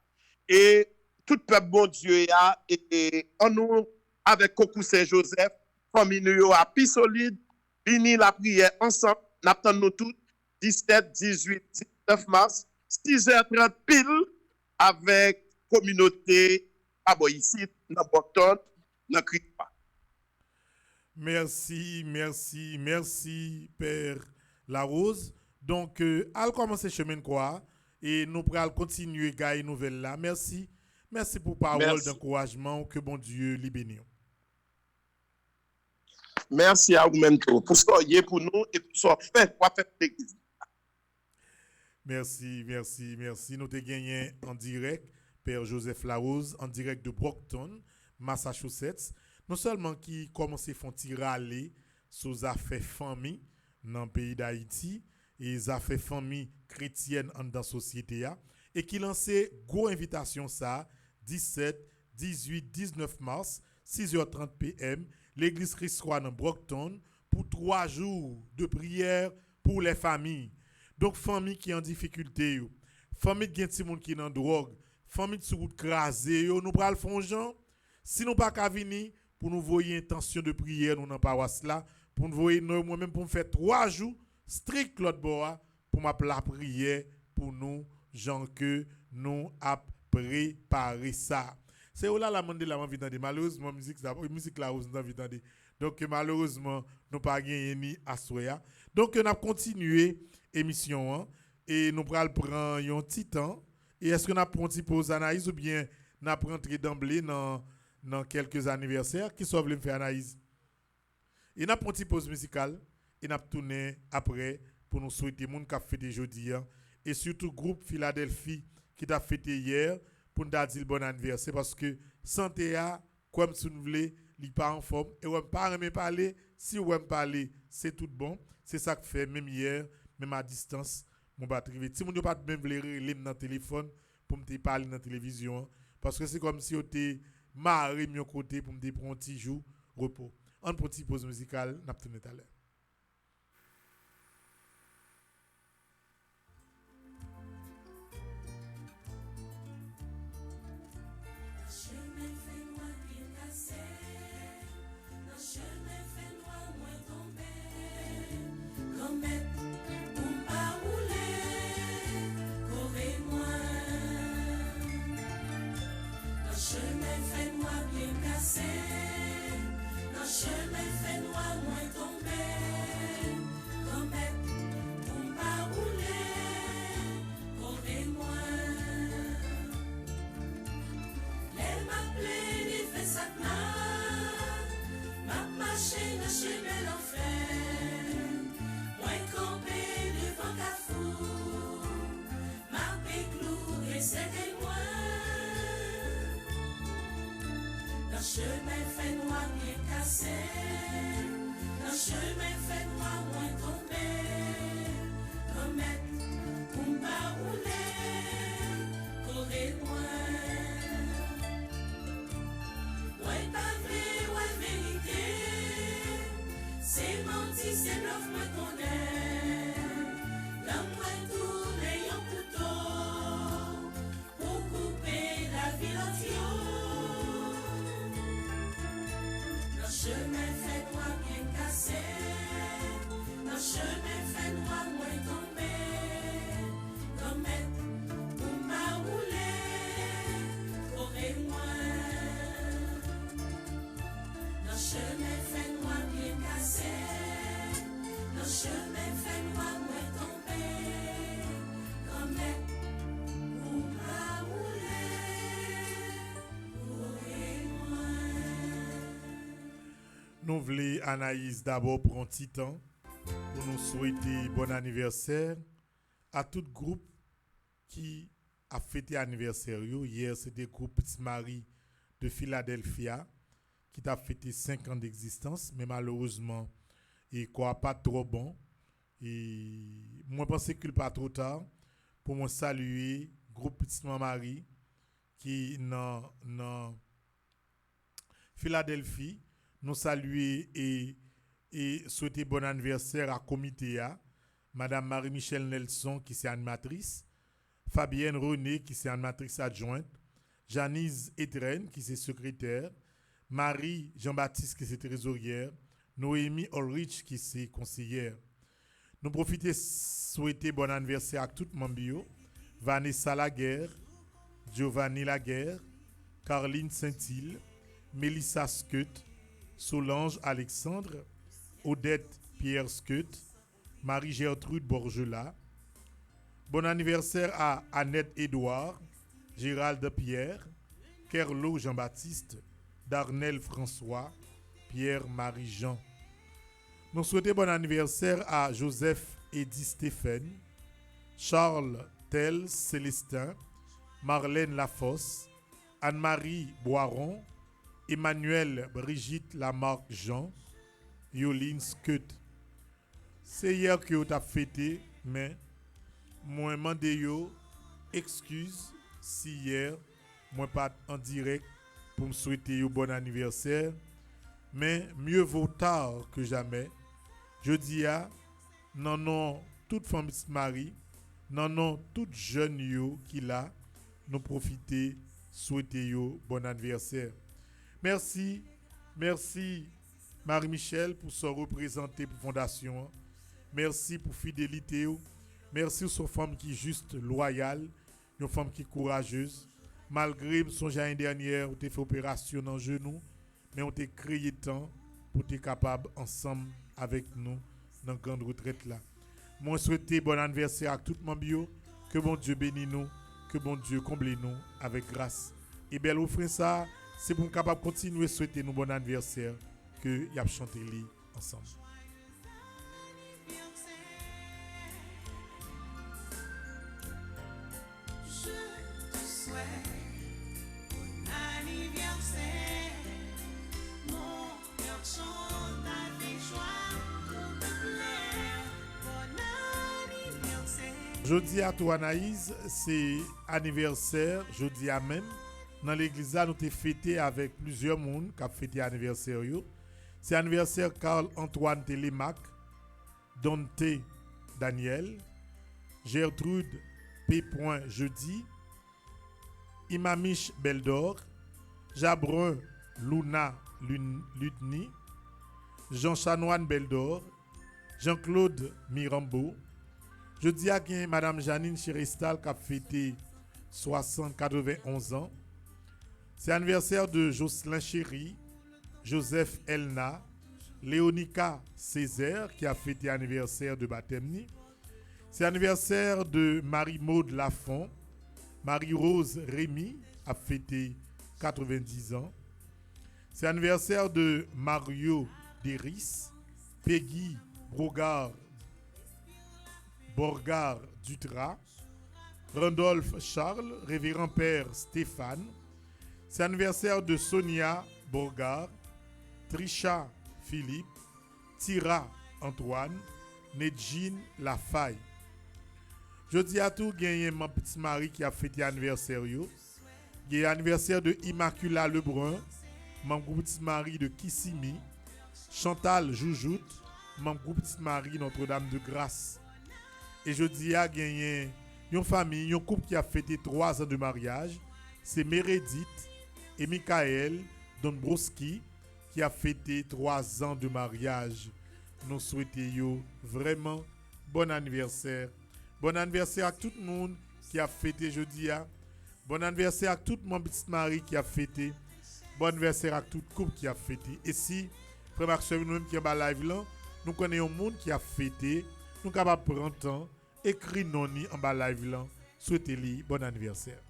Et tout le peuple bon Dieu et en nous avec Coco Saint-Joseph, famille nous à plus solide, fini la prière ensemble, n'attendons nous tous 17, 18, 19 mars, 6h30 pile avec communauté ici dans Brockton, dans Christ-Pas. Merci, Père Larose. Donc, à commencer chemin quoi et nous pourrons continuer à gagner nouvelle là. Merci pour parole d'encouragement. Que bon Dieu les bénisse. Merci à vous-même pour ce que pour nous et pour ce que fait pour faire l'église. Merci, merci, merci. Nous te gagné en direct, Père Joseph Larose, en direct de Brockton, Massachusetts. Non seulement qui commence à faire râler sur les affaires famille dans le pays d'Haïti et les affaires famille chrétiennes dans la société, et qui lançait une invitation ça, 17, 18, 19 mars, 6h30 p.m., l'église Christ-Roi dans Brockton, pour 3 jours de prière pour les familles. Donc, famille qui est en difficulté, famille qui est en qui est en drogue, famille qui est crasée, nous prenons le fond, Jean. Si nous pas qu'à venir, pour nous voyer intention de prière, nous dans paroisse là, pour nous voyer moi-même pour me faire 3 jours strict Claude Boa pour m'appeler la prière pour nous, gens que nous a préparé ça. C'est là la demande la envie d'entendre. Malheureusement musique là nous envie d'entendre. Donc malheureusement nous pas gagné ni à soya. Donc on a continué émission hein, et nous pral prendre un petit temps et est-ce qu'on a pris une petite pause analyse ou bien n'a rentré d'emblée dans quelques anniversaires qui sauve le faire analyse. Et n'a pris une petite pause musicale et n'a tourné après pour nous souhaiter monde qui a fêté jeudi hein, et surtout groupe Philadelphie qui t'a fêté hier pour nous dire bon anniversaire parce que santé a comme si vous voulez il pas en forme et on pas aimer parler si on aime parler c'est tout bon c'est ça que fait même hier même à distance mon batterie si mon pas même vouloir dans téléphone pour me parler dans télévision parce que c'est comme si on était marré mon côté pour me prendre un petit jour repos en petite pause musicale n'a tourné tout à l'heure. Chemin fait noir, moins tomber. Comète, pour pas rouler, correz-moi. Elle m'appelait, il fait ça m'a marché dans chemin l'enfer. Moins campé devant Carrefour, m'a péclou et c'était moi. Le chemin fait noir, bien cassé. Le chemin fait noir, moins tombé. Comète, pour pas rouler, correz-moi. Ouais, pas vrai, ouais, vérité. C'est menti, c'est bluff, moi connais. L'homme tourner un couteau pour couper la ville entière. Le chemin fait noir bien cassé, le chemin fait noir moins tombé, comète pour pas rouler, correz-moi. Le chemin fait noir bien cassé, le chemin fait noir moins tombé, comète pour pas rouler, correz-moi. Nous voulons Anaïs d'abord prendre un petit temps pour nous souhaiter bon anniversaire à tout groupe qui a fêté anniversaire. Hier, c'était le groupe Petit Marie de Philadelphia qui a fêté 5 ans d'existence, mais malheureusement, il quoi pas trop bon. Et moi, je pense qu'il n'est pas trop tard pour me saluer le groupe Petit Marie qui dans Philadelphie. Nous saluer et souhaiter bon anniversaire à Comitéa, Madame Marie-Michel Nelson qui est animatrice, Fabienne René qui est animatrice adjointe, Janice Etren qui est secrétaire, Marie Jean-Baptiste qui est trésorière, Noémie Ulrich qui est conseillère. Nous profitons souhaiter bon anniversaire à tout le monde, Vanessa Laguerre, Giovanni Laguerre, Caroline Saint-Île, Mélissa Skeut, Solange Alexandre, Odette Pierre Skeut, Marie-Gertrude Borgela. Bon anniversaire à Annette Édouard, Gérald Pierre, Kerlo Jean-Baptiste, Darnel François, Pierre-Marie Jean. Nous souhaitons bon anniversaire à Joseph Eddy Stéphane, Charles Tel Célestin, Marlène Lafosse, Anne-Marie Boiron, Emmanuel Brigitte Lamarck Jean, Yoline Skeut. C'est hier que vous avez fêté, mais moi demande yo excuse si hier moi pas en direct pour me souhaiter un bon anniversaire, mais mieux vaut tard que jamais. Je dis à non toute famille Marie, non toute jeune yo qui là nous profiter souhaiter yo bon anniversaire. Merci Marie-Michel pour se représenter pour fondation. Merci pour fidélité. Merci aux femmes qui juste loyale, une femme qui courageuse. Malgré son l'année dernière, on t'a fait opération dans le genou, mais on t'a créé temps pour être capable ensemble avec nous dans la grande retraite là. Moi souhaite bon anniversaire à tout le monde, que bon Dieu bénisse nous, que bon Dieu comble nous avec grâce. Et bien offre ça, c'est pour nous capable continuer à souhaiter nous bon anniversaire que y a chanté ensemble. Jeudi à toi Anaïs, c'est anniversaire, jeudi à même. Dans l'église là, nous t'ai fêté avec plusieurs monde qui a fêté anniversaire yo. C'est anniversaire Carl Antoine Télémac, Dante Daniel, Gertrude P. Jeudi, Imamiche Beldor, Jabrun Luna Lutni, Jean Chanoine Beldor, Jean-Claude Mirambeau. Je dis à Madame Janine Chiristal qui a fêté 91 ans. C'est anniversaire de Jocelyn Chéry, Joseph Elna, Léonica Césaire qui a fêté anniversaire de baptême. C'est anniversaire de Marie-Maude Lafont, Marie-Rose Rémy a fêté 90 ans. C'est anniversaire de Mario Deris, Peggy Borgard Dutra, Randolph Charles, Révérend Père Stéphane. C'est anniversaire de Sonia Borgard, Trisha Philippe, Tira Antoine, Nedjine Lafaille. Je dis à tout, gagné mon petit mari qui a fêté anniversaire. Il y a anniversaire de Immacula Lebrun, mon petit mari de Kissimi, Chantal Joujout, mon petit mari Notre-Dame de Grâce. Et je dis à gagner une famille, un couple qui a fêté 3 ans de mariage. C'est Meredith et Michael Donbrowski qui a fêté 3 ans de mariage. Nous souhaitons vraiment bon anniversaire. Bon anniversaire à tout le monde qui a fêté jeudi. Bon anniversaire à tout mon petit mari qui a fêté. Bon anniversaire à tout couple qui a fêté. Et si, frère Maxime, nous-mêmes qui est en live là, nous connaissons un monde qui a fêté. Nous sommes capables de prendre temps, écrire non en bas live là, souhaitez-lui bon anniversaire.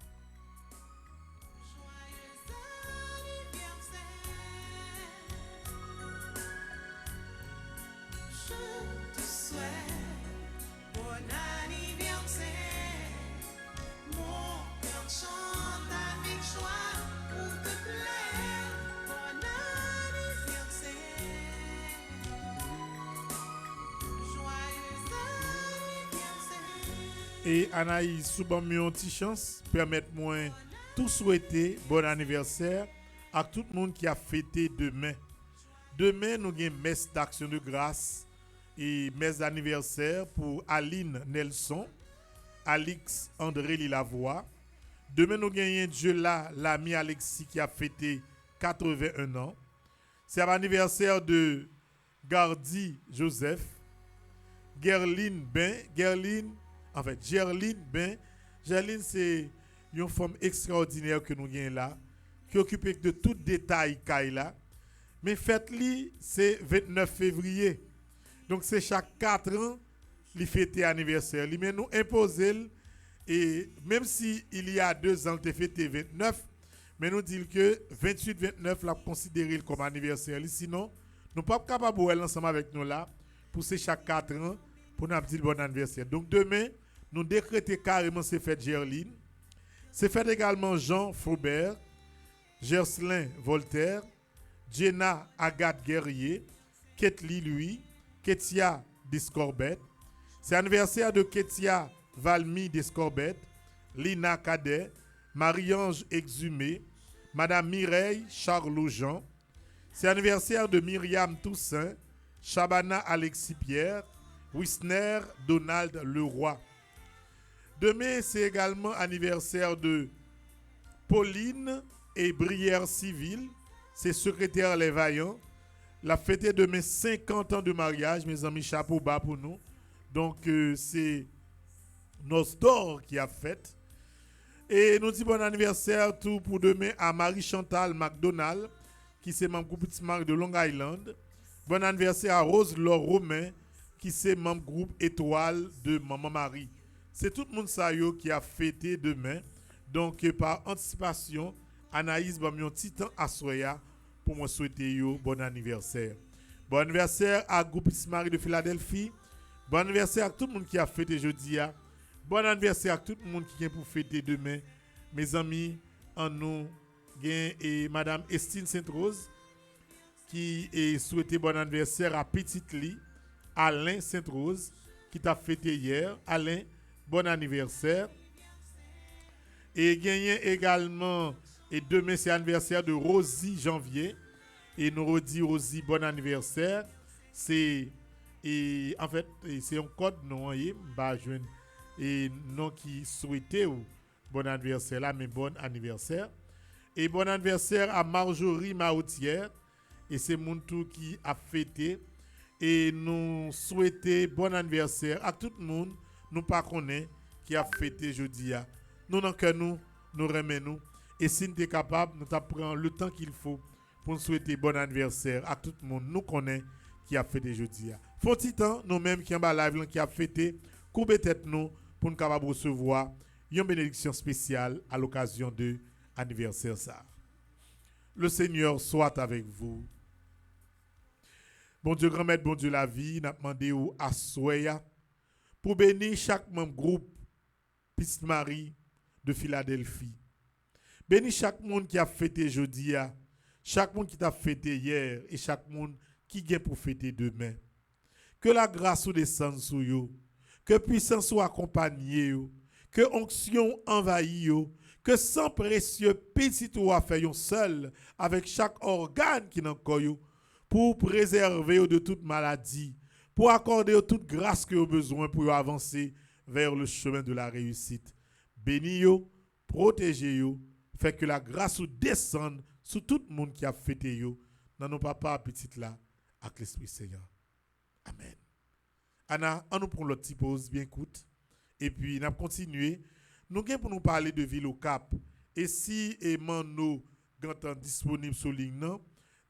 Et Anaïs, souvent une petite chance, permettez-moi tout souhaiter bon anniversaire à tout le monde qui a fêté demain. Demain, nous avons une messe d'action de grâce et messe d'anniversaire pour Aline Nelson, Alix André Lilavoie. Demain, nous avons Dieu là, l'ami Alexis qui a fêté 81 ans. C'est l'anniversaire de Gardi Joseph, Gerline Gerline, c'est une femme extraordinaire que nous avons là, qui occupe de tout détail là. Mais fête-li, c'est 29 février. Donc c'est chaque 4 ans, il fête anniversaire. Mais nous imposons, et même si il y a 2 ans, il fêté 29, mais nous disons que 28-29, l'a considéré comme anniversaire. Sinon, nous ne sommes pas capables de ensemble avec nous là, pour chaque 4 ans, pour nous dire bon anniversaire. Donc demain, nous décréter carrément ces fêtes Gerline. C'est fait également Jean Faubert, Gerslin Voltaire, Jenna Agathe Guerrier, Ketli Louis, Ketia Descorbet. C'est anniversaire de Ketia Valmy Descorbet, Lina Cadet, Marie-Ange Exhumé, Madame Mireille Charlot-Jean. C'est anniversaire de Myriam Toussaint, Shabana Alexis Pierre, Wisner Donald Leroy. Demain, c'est également anniversaire de Pauline et Brière Civile, c'est secrétaire Les Vaillants. La fête demain 50 ans de mariage, mes amis, chapeau bas pour nous. Donc, c'est Nostor qui a fait. Et nous disons bon anniversaire tout pour demain à Marie-Chantal McDonald, qui c'est membre groupe Petit Marc de Long Island. Bon anniversaire à Rose-Laure Romain, qui c'est membre groupe Étoile de Maman Marie. C'est tout le monde ça qui a fêté demain. Donc, par anticipation, Anaïs va me titan à Soya pour me souhaiter bon anniversaire. Bon anniversaire à groupe Petit Marie de Philadelphie. Bon anniversaire à tout le monde qui a fêté jeudi. Bon anniversaire à tout le monde qui vient pour fêter demain. Mes amis, en nous, et Madame Estine Sainte-Rose qui est souhaité bon anniversaire à Petite Lee, Alain Sainte-Rose qui t'a fêté hier. Alain, bon anniversaire. Et gagné également, et demain c'est anniversaire de Rosie Janvier. Et nous redit Rosie, bon anniversaire. C'est, et en fait, c'est un code non, et non qui souhaitait bon anniversaire là, mais bon anniversaire. Et bon anniversaire à Marjorie Maoutière. Et c'est Mountou qui a fêté. Et nous souhaitons bon anniversaire à tout le monde. Nous pas connaît qui a fêté jeudi. Nous n'en que nous remettons nous. Et si nous sommes capables, nous prenons le temps qu'il faut pour nous souhaiter bon anniversaire à tout le monde. Nous connaît qui a fêté jeudi. Faut-il temps, nous-mêmes qui en bas live qui a fêté, couper tête nous pour nous capables recevoir une bénédiction spéciale à l'occasion de anniversaire ça. Le Seigneur soit avec vous. Bon Dieu grand maître, bon Dieu la vie, n'a demandé à Soya pour bénir chaque membre groupe Petite Marie de Philadelphie. Bénis chaque monde qui a fêté jeudi, chaque monde qui t'a fêté hier et chaque monde qui vient pour fêter demain. Que la grâce descende sur vous, que puissance soit accompagnée, que onction envahisse, que sang précieux petit ou à faire seul avec chaque organe qui n'en koyo pour préserver de toute maladie, pour accorder toute grâce que vous avez besoin pour avancer vers le chemin de la réussite. Bénis-vous, protégez-vous, fait que la grâce descende sur tout le monde qui a fêté vous, dans nos papas petites là, avec l'Esprit Seigneur. Amen. Anna, on nous prend l'autre petite pause, bien écoute, et puis on a continué. Nous avons pour nous parler de Ville au Cap. Et si nous sommes disponibles sur ligne, nous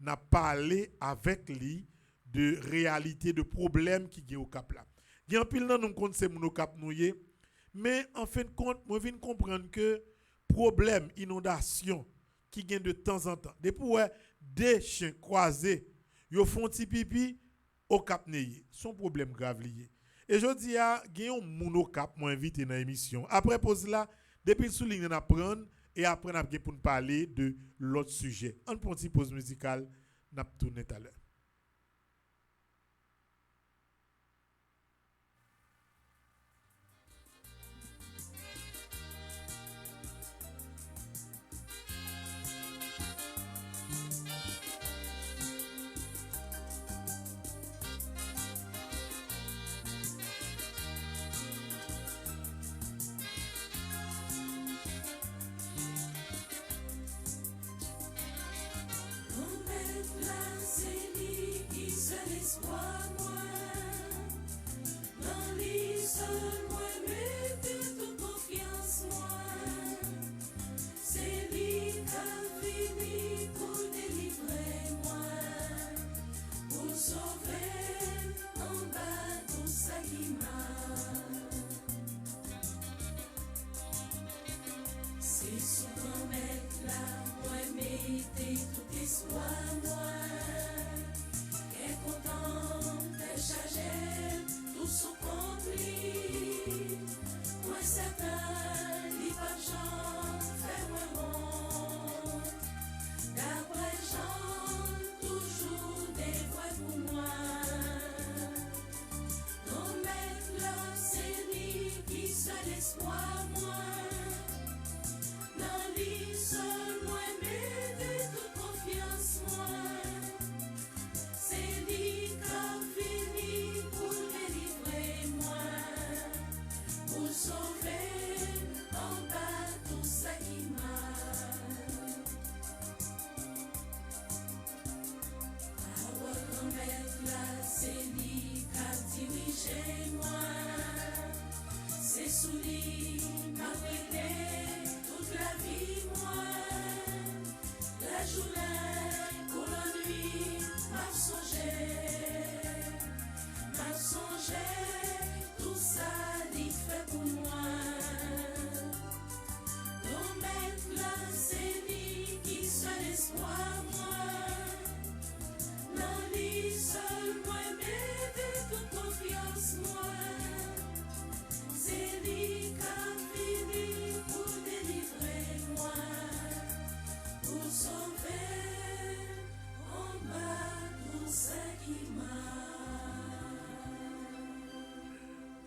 avons parlé avec lui de réalité, de problèmes qui sont au Cap là. Il y a un pile dans nous compte c'est mon Cap nouye, mais en fin de compte, moi viens comprendre que problème inondation qui gagne de temps en temps. Depuis des chiens croisés, ils font petit pipi au Cap Neye. Son problème grave lié. Et je dis à Guillaume Mouno Cap m'a invité dans l'émission. Après pause là, depuis souligne on apprend et après on a pour nous parler de l'autre sujet. On prend une petite pause musicale, n'a tourné tout à l'heure.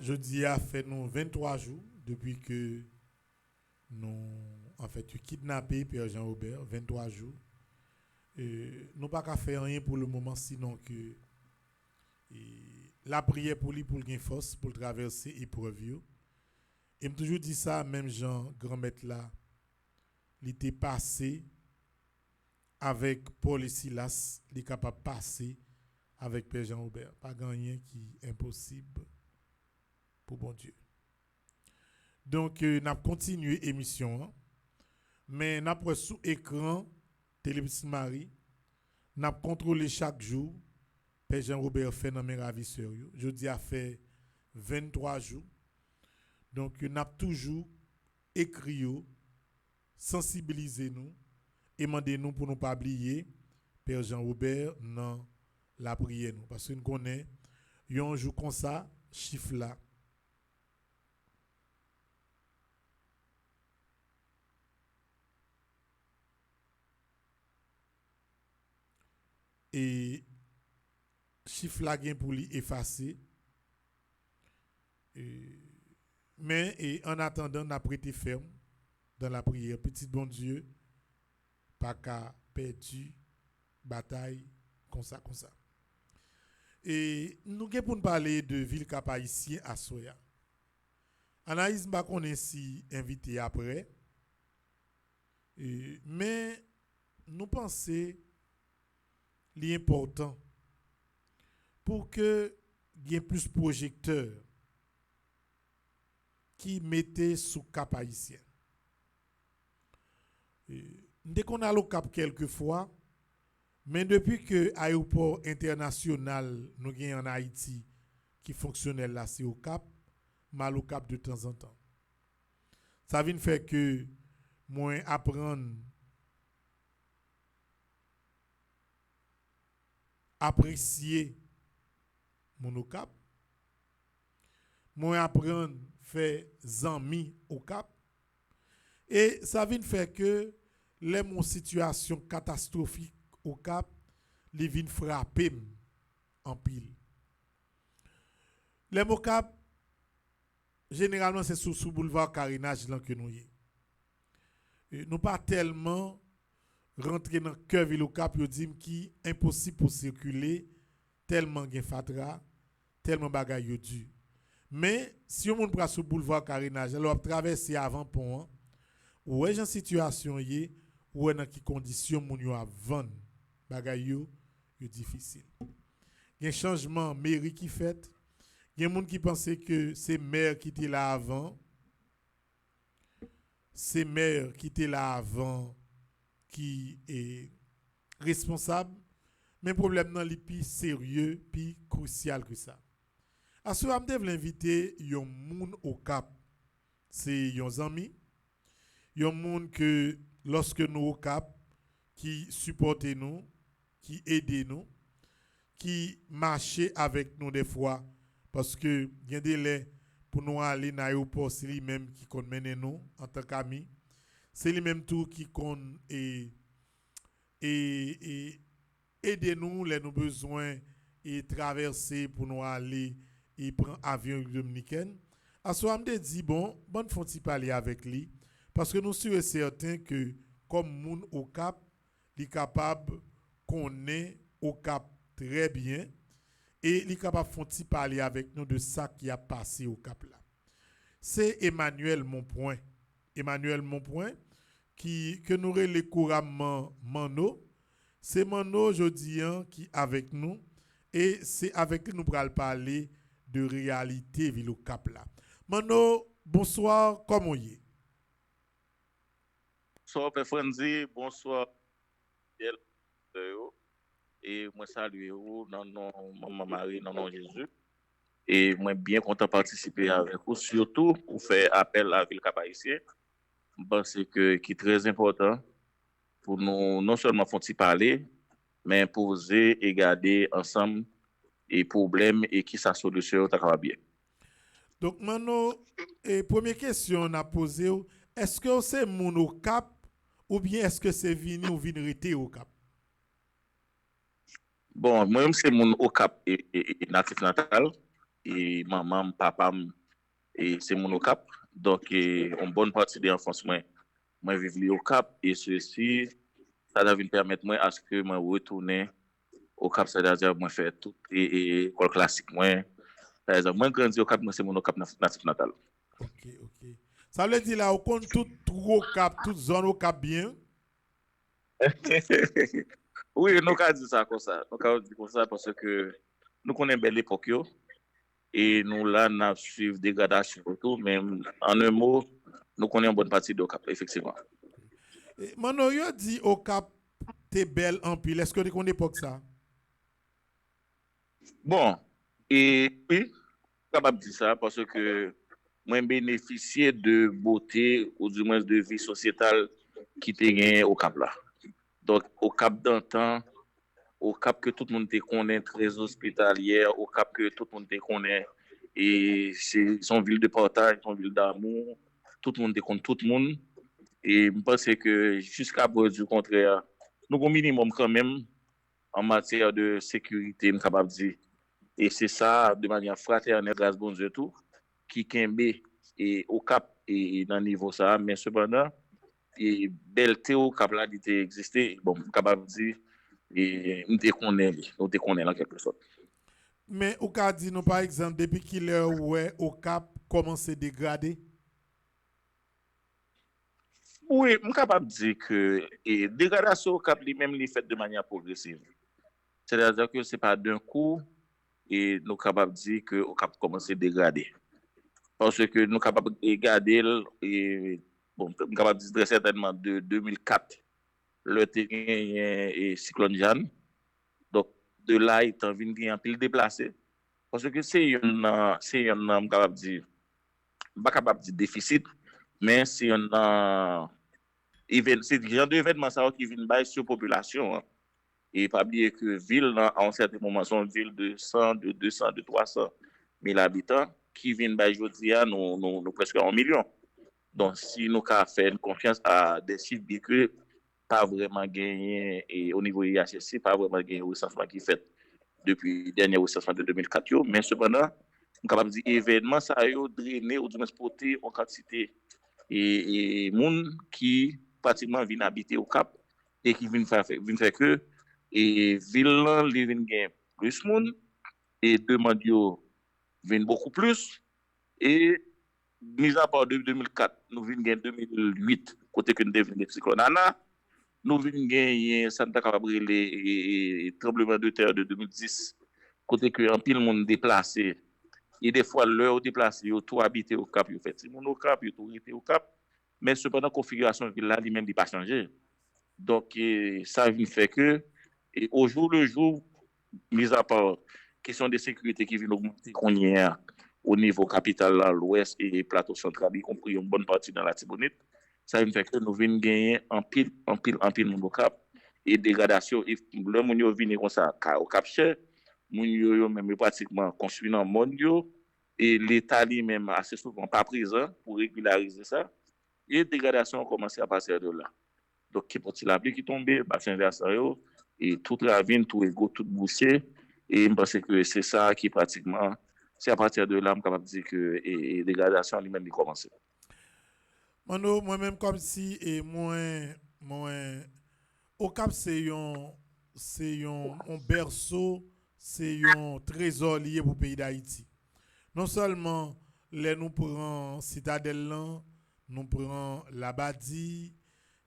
jeudi a fait nous 23 jours depuis que nous en fait kidnappé Père Jean-Robert, 23 jours. Nous pas qu'à faire rien pour le moment sinon que la prière pour lui pour gagner force pour traverser épreuve yo. Et me toujours dit ça même Jean grand-maître là, il était passé avec Paul et Silas, il est capable de passer avec Père Jean-Robert. Pas rien qui est impossible pour bon Dieu. Donc, nous avons continué l'émission, hein, mais nous avons sous écran, Télévision Marie, nous avons contrôlé chaque jour. Père Jean-Robert fait dans mes ravisseurs. Je dis a fait 23 jours. Donc, nous avons toujours écrit, sensibilisé nous, et demandé nous pour ne pas oublier Père Jean-Robert dans la prière. Nous. Parce que nous connaissons, un jour comme ça, chiffre là. Et chiffre là pour lui effacer. Mais en attendant, on a prêté ferme dans la prière. Petit bon Dieu, pas qu'à perdu bataille comme ça. Et nous avons pour nous parler de ville cap haïtien à Soya. Anaïs m'a connaît si invité après. Mais nous pensons l'important pour que il y ait plus de projecteurs qui mettaient sous cap haïtien. Dès qu'on a le cap quelquefois, mais depuis que l'aéroport international nous gagne en Haïti qui fonctionnait là, c'est au cap, mal au cap de temps en temps. Ça vient faire que moi apprendre apprécier mon au cap, moi apprendre faire amis au cap, et ça vient faire que les mon situation catastrophique au cap, les vient frapper en pile. Les mots cap généralement c'est sous boulevard Carinage là que nous y. Nous pas tellement rentrer dans cœur ville au cap, yo dit qui impossible pour circuler tellement gen fatra, tellement bagay yo du. Mais si on moun pra sous boulevard Carinage, alors traverser avant pont, ou est en situation yé, ou est dans qui condition moun yo a vendre bagay yo difficile. Gen changement mairie qui fait, gen moun qui pensait que c'est maire qui était là avant, c'est maire qui était là avant qui est responsable, mais problème nan li pi sérieux, pi crucial que ça. A ce moment, je vais inviter yon moun au cap. C'est yon ami, yon moun que lorsque nous au cap, qui supporte nous, qui aide nous, qui marche avec nous des fois, parce que y a des délais pour nous aller dans l'aéroport, c'est lui-même qui mène nous en tant qu'amis. C'est lui-même tout qui compte et aider nous les nos besoins et traverser pour nous aller et prendre avion dominicain. À ce moment je dit bon faut parler avec lui parce que nous sommes certains que comme moun au cap, il est capable connaît au cap très bien et il est capable de parler avec nous de ça qui a passé au cap là. C'est Emmanuel Monpoint que nous relais couramment Mano. C'est Mano aujourd'hui qui avec nous et c'est avec lui nous allons parler de réalité ville au cap là. Mano, bonsoir, comment y est? Bonsoir Père Franzi, bonsoir et moi salue vous dans nom maman Marie dans nom Jésus et moi bien content de participer avec vous surtout pour faire appel à la ville cap haïtien parce que qui est très important pour nous non seulement faire parler mais poser et garder ensemble et problèmes et qui sa solution ta capable bien. Donc Mano, première question on a posé, est-ce que c'est mon au cap ou bien est-ce que c'est vini ou vinrité au cap? Bon, moi c'est mon au cap et natif natal et maman, papa et c'est mon au Cap. Donc, une bonne partie de l'enfance, moi, vivre au Cap. Et ceci, ça va permettre moi à ce que moi retourne au Cap, c'est-à-dire moi faire tout et école classique. Moi, c'est-à-dire moi grandi au Cap, moi c'est mon au Cap natif natal. Ok, ok. Ça veut dire là, on compte tout au Cap, toute zone au Cap bien. Oui, nous avons dit ça comme ça. Nous avons dit comme ça parce que nous connaissons belle époque yo, et nous là, nous suivons dégradation et tout, mais en un mot, nous connaissons une bonne partie de Cap, effectivement. Mano, yo dit au Cap, t'es belle en pile. Est-ce que tu connais pas que ça? Bon, et oui, je suis capable de dire ça parce que moi, bénéficié de beauté ou du moins de vie sociétale qui était gagné au Cap là. Donc, au Cap d'antan, au Cap que tout le monde te connaît, très hospitalière, au Cap que tout le monde te connaît, et c'est son ville de partage, son ville d'amour, tout le monde te connaît tout le monde. Et je pense que jusqu'à preuve du contraire, nous avons un minimum quand même en matière de sécurité, je suis capable de dire. Et c'est ça, de manière fraternelle, grâce à bon Dieu, tout, qui kembe et au Cap et dans le niveau ça, mais cependant, et belleté au Cap là, il existait, bon, je suis capable de dire, et nous te connaît en quelque sorte. Mais au cas dit nous par exemple depuis qu'il est ouais au Cap commence à dégrader. Oui, je suis capable de dire que et dégradation au Cap lui-même est fait de manière progressive. C'est-à-dire que ce n'est pas d'un coup et nous sommes capables de dire que au Cap commence à dégrader. Parce que nous sommes capables de regarder et bon, nous sommes capables de dire très certainement de 2004 le terrain et cyclone Jeanne. Donc de là il est en venu en pile déplacé. Parce que c'est un capable de dire pas capable de dire déficit, mais c'est un c'est le genre d'événement qui vient de sur la population. Hein. Et pas oublier que ville, à un certain moment, sont une ville de 100, de 200, de 300 000 habitants qui viennent aujourd'hui à nous presque 1 million. Donc, si nous avons fait une confiance à des chiffres que pas vraiment gagné et au niveau IHSC, pas vraiment gagné au recensement qui est fait depuis le dernier recensement de 2004, mais cependant, nous sommes capables de dire événement, ça a drainé ou du moins exporté en quantité et monde qui pratiquement viennent habiter au Cap et qui viennent faire que et ville li vinn gen plus monde et demande yo vinn beaucoup plus et mis à part de 2004 nous vinn gen 2008 côté que nous devons cyclone Ana nous vinn gen Santa Cabrera les tremblement de terre de 2010 côté que en pile monde déplacé et des fois leur déplacé yo tout habité au Cap yo fait mon au Cap yo tout été au Cap mais cependant configuration ville là lui-même n'a pas changé donc ça vient fait que et au jour le jour, mis à part question de sécurité qui vient augmenter qu'on y est au niveau capital là, l'ouest et plateau central, y compris une bonne partie dans la Tibonite, ça fait que nous venons gagner en pile monde au Cap et dégradation. Et le monde yo vient comme ça au Cap cher, moun yo même pratiquement construit dans monde yo et l'État lui-même assez souvent pas présent pour régulariser ça. Et dégradation a commencé à partir de là. Donc, qui peut la pluie qui tombe, bassin versant et toute la vigne, tout égaux, tout bouché. Et je pense que c'est ça qui pratiquement, c'est à partir de là, je suis capable de dire que la dégradation lui-même a commencé. Moi-même, comme si, et au Cap, c'est un berceau, c'est un trésor lié pour le pays d'Haïti. Non seulement, nous prenons Citadelle, nous prenons Labadie,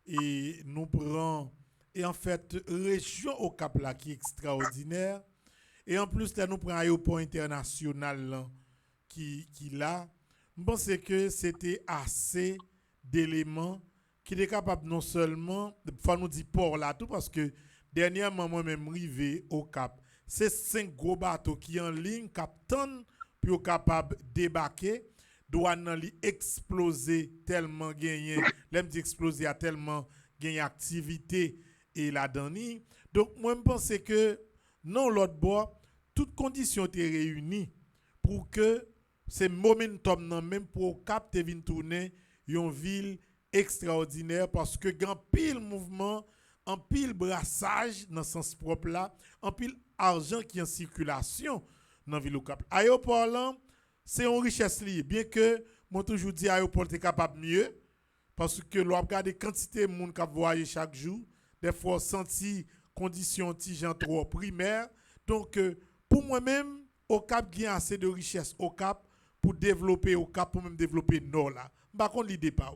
et nous prenons et en fait région au Cap là qui est extraordinaire et en plus là nous prenons aéroport international là, qui là je pense que c'était assez d'éléments qui est capable non seulement faut nous dire port là tout parce que dernièrement moi même arrivé au Cap c'est 5 gros bateaux qui en ligne captain pour capable débarquer douane li explosé tellement gagné l'aime dit explosé a tellement gagné activité et la dernière donc moi je pense que non l'autre bois toutes conditions étaient réunies pour que ce momentum non même pour Cap te vinn tourner une ville extraordinaire parce que grand pile mouvement en pile brassage dans sens propre là en pile argent qui en circulation dans ville au Cap aéroport là c'est une richesse liée. Bien que, moi toujours dit aéroport est capable mieux, parce que l'on regarde la quantité de monde qui voyage chaque jour, des fois senti conditions gens trop primaires. Donc, pour moi-même, au Cap, il y a assez de richesse au Cap pour développer au Cap, pour même développer Nord là. Par contre, l'idée pas.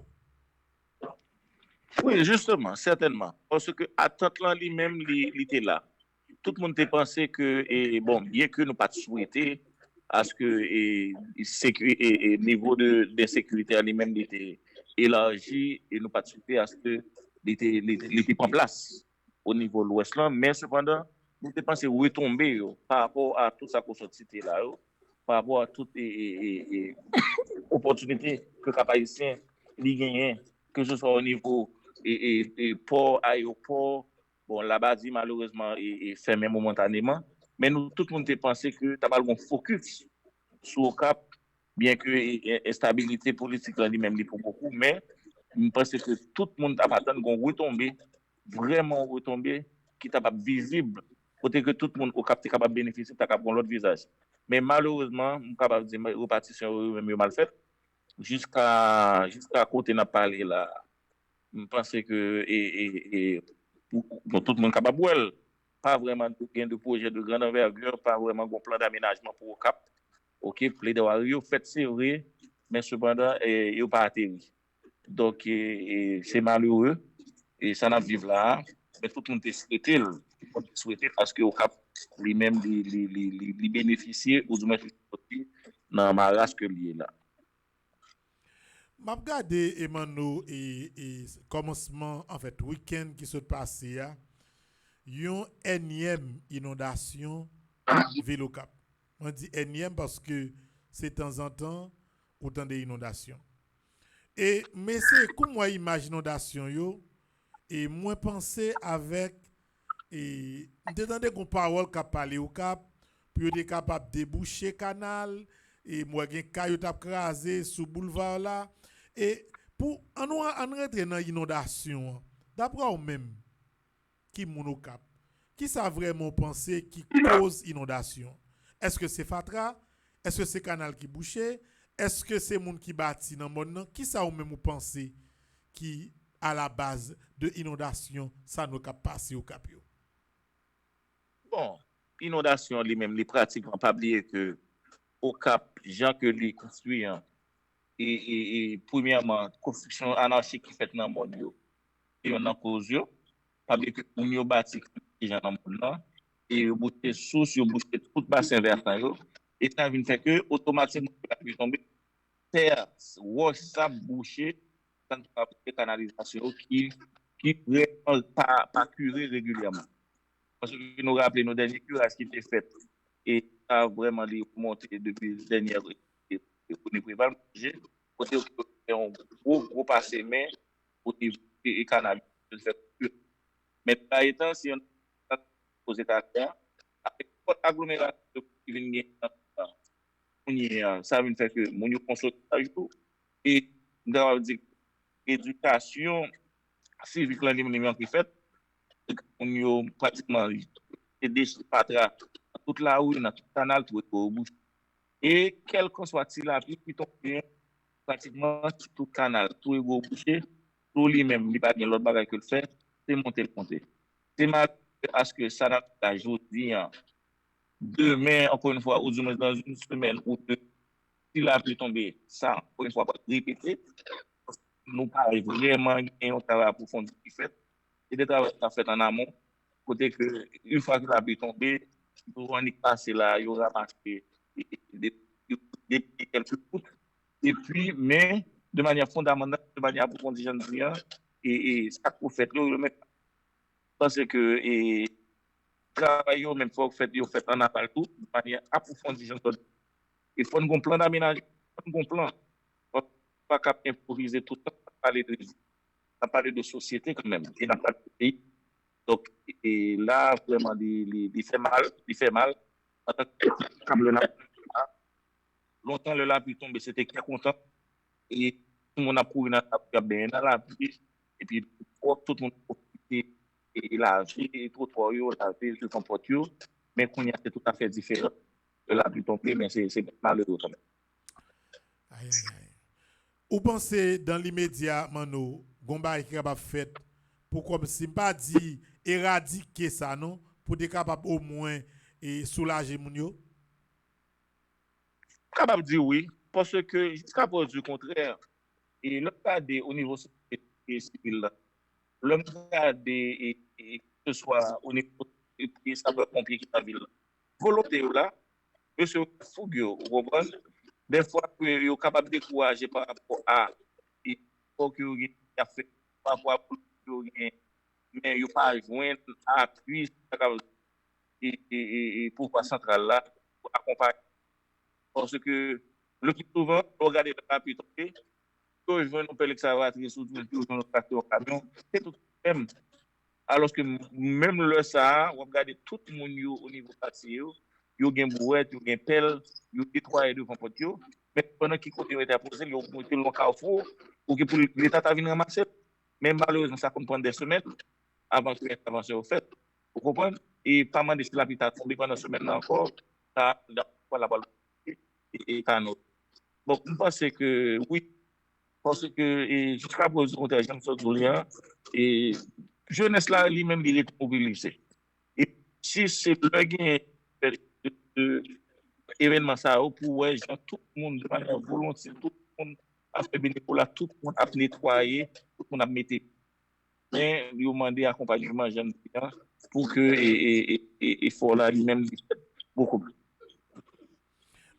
Oui, justement, certainement. Parce que attente là lui-même, il était là. Tout le monde a pensé que, et bon, bien que nous pas souhaité à ce que niveau d'insécurité lui-même était élargi et nous pas souhaité à ce que il était en place au niveau de l'Ouest là, mais cependant, nous avons pensé retomber par rapport à tout ça qu'on sortit là, par rapport à toutes les opportunités que les Haïtiens gagnent, que ce soit au niveau port, aéroport. Bon, là-bas, dit malheureusement, est fermé momentanément. Mais nous, tout le monde a pensé que tu as un focus sur le Cap, bien que l'instabilité politique là, lui-même, pour beaucoup. Mais je pense que tout le monde a attendu qu'on retombe, vraiment retombe, qui est visible, pour que tout le monde au Cap est capable de bénéficier de l'autre visage. Mais malheureusement, je suis capable de dire que la répartition est mal faite. Jusqu'à côté n'a parlé là. Je pense que bon, tout le monde est capable de pas vraiment de projet de grande envergure, pas vraiment un plan d'aménagement pour le Cap. OK, plaidoyer fait c'est vrai, mais cependant il n'a pas atterri. Donc c'est malheureux et ça n'a vivre là, mais tout le monde est souhaité parce que au Cap lui-même il bénéficier ou du moins dans ma race que lié là. Je regarde Emmanuel et commencement en fait week-end qui se passe là, une énième inondation Vélo Cap. On dit énième parce que c'est de temps en temps autant d'inondations. Et mais c'est comme moi imagine inondation yo et moi penser avec et m'entendais qu'on parole qu'a parlé au Cap puis on est capable de déboucher canal et moi gen caillou t'a crasé sous boulevard là et pour en rentrer dans inondation d'après vous même qui moun au Cap qui ça vraiment penser qui cause inondation? Est-ce que c'est Fatra? Est-ce que c'est canal qui bouché? Est-ce que c'est moun qui bâti dans monde nan? Qui ça ou même ou penser qui à la base de inondation ça nous cap passer au Cap yo? Bon, inondation lui-même les pratiquement pas oublier que au Cap Jean que lui construit et premièrement construction anarchique qui fait dans monde yo. Et on en cause yo, pas oublier que on yo bâti gens dans monde là et yo boucher source yo boucher tout bassin versant yo et ça vient faire que automatiquement la pluie tomber terre roche ça boucher dans la canalisation qui vraiment pas curé régulièrement parce que nous rappelons nos derniers curages qui étaient faits et ça vraiment monté depuis les dernières au niveau de côté un gros passé mais au niveau et canal mais par étant si on aux États-Unis avec toute agglomération qui vient ça veut faire que mon yo consomme et dans éducation civique là qui fait on yo pratiquement des patra toute la rue dans tout canal tout au bouche et quel que soit la pluie qui tombe pratiquement tout canal tout est bouché tout lui-même il pas de l'autre bagage que le fait c'est monter c'est mal à ce que ça n'a aujourd'hui demain encore une fois ou du moins dans une semaine ou deux si la pluie tombe ça encore une fois pas répéter nous pas vraiment un travail approfondi qui fait et des travaux fait en amont côté que une fois que la pluie tombe on y passe là il y aura marqué des quelques poutres et puis mais de manière fondamentale de manière approfondie j'en dis et ça qu'on fait le mettre parce que et travail même faut fait en aval tout de manière approfondie j'en dis il faut un plan d'aménagement un bon plan pas qu'à improviser tout le temps parler de société quand même et n'a pas de pays donc et là vraiment il fait mal comme le longtemps le lapis tombé c'était très content et tout le monde a couru dans la pluie et puis tout le monde profité et la vie et tout la vie se comporte mais qu'on y a c'est tout à fait différent le lapis tombé mais c'est malheureux quand même. Aïe, aïe, aïe. Ou pensez dans l'immédiat, Mano, Gomba est capable de faire pour comme si pas dit éradiquer ça, non? Pour être capable au moins et soulager moun yo? Capable de dire oui, parce que jusqu'à preuve du contraire, et le cas au niveau civil, là, le cas que ce soit au niveau des sapeurs-pompiers qui la ville, volonté là, monsieur fougue, vous comprenez? Des fois, vous êtes capable de décourager par rapport à ce que vous avez fait, par rapport à ce que vous avez, mais vous pas joindre appui et pouvoir central là, pour accompagner. Parce que le plus souvent, on regarde le papier tomber, quand je vois une pelle excavatrice ou un tracteur camion, c'est tout le même. Alors que même le ça, on regarde tout le monde au niveau quartier, yo gen brouette, yo gen pelle, yo nettoyer devant porte yo, mais pendant qu'il continue à poser, yo monter le carrefour ou que pour l'état ta venir ramasser. Mais malheureusement ça peut prendre des semaines avant que l'intervention soit faite. Vous comprenez? Et pas mal de l'habitat tombé pendant semaine encore, ça la balle et canot. Bon, je pense que oui, parce que jusqu'à présent, j'aime ça et jeunesse là lui-même il est mobilisé. Et si c'est le gain événement ça pour ouais, tout le monde de manière volontaire, tout le monde a fait bénévolat, tout le monde a nettoyé, tout le monde a mis mais il a demandé accompagnement jeune pour que et faut là lui-même beaucoup plus.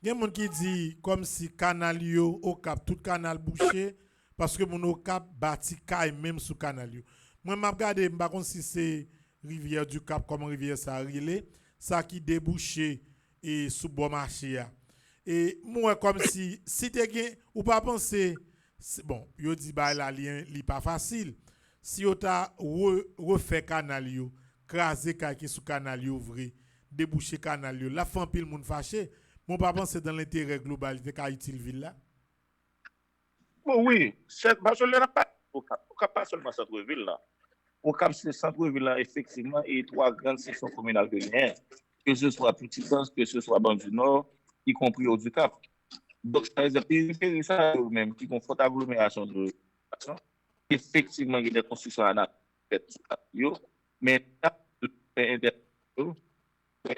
Il y a des gens qui disent comme si canal yo au cap tout canal bouché parce que mon au cap bâti caille même sous canal yo. Moi m'a regardé m'pa kon si c'est rivière du Cap comme rivière ça rilé ça qui débouché et sous bon marché ya. Et moi comme si t'es gen ou pas penser bon, yo dit bah la lien li pas facile. Si yo ta refait canal yo, craser qui sous canal yo vrai, déboucher canal yo, la fin pile moun fâché. Mon papa, c'est dans l'intérêt global de Haïti ville là. Bon, oui, c'est Barcelone pas au Cap pas seulement centre-ville là. Au Cap c'est centre-ville là effectivement et trois grandes sections communales de lien, que ce soit Petite-Anse, que ce soit Banque du Nord, y compris au du Cap. Donc par exemple, périphérie ça même qui confronte agglomération de effectivement il y a des constructions à fait mais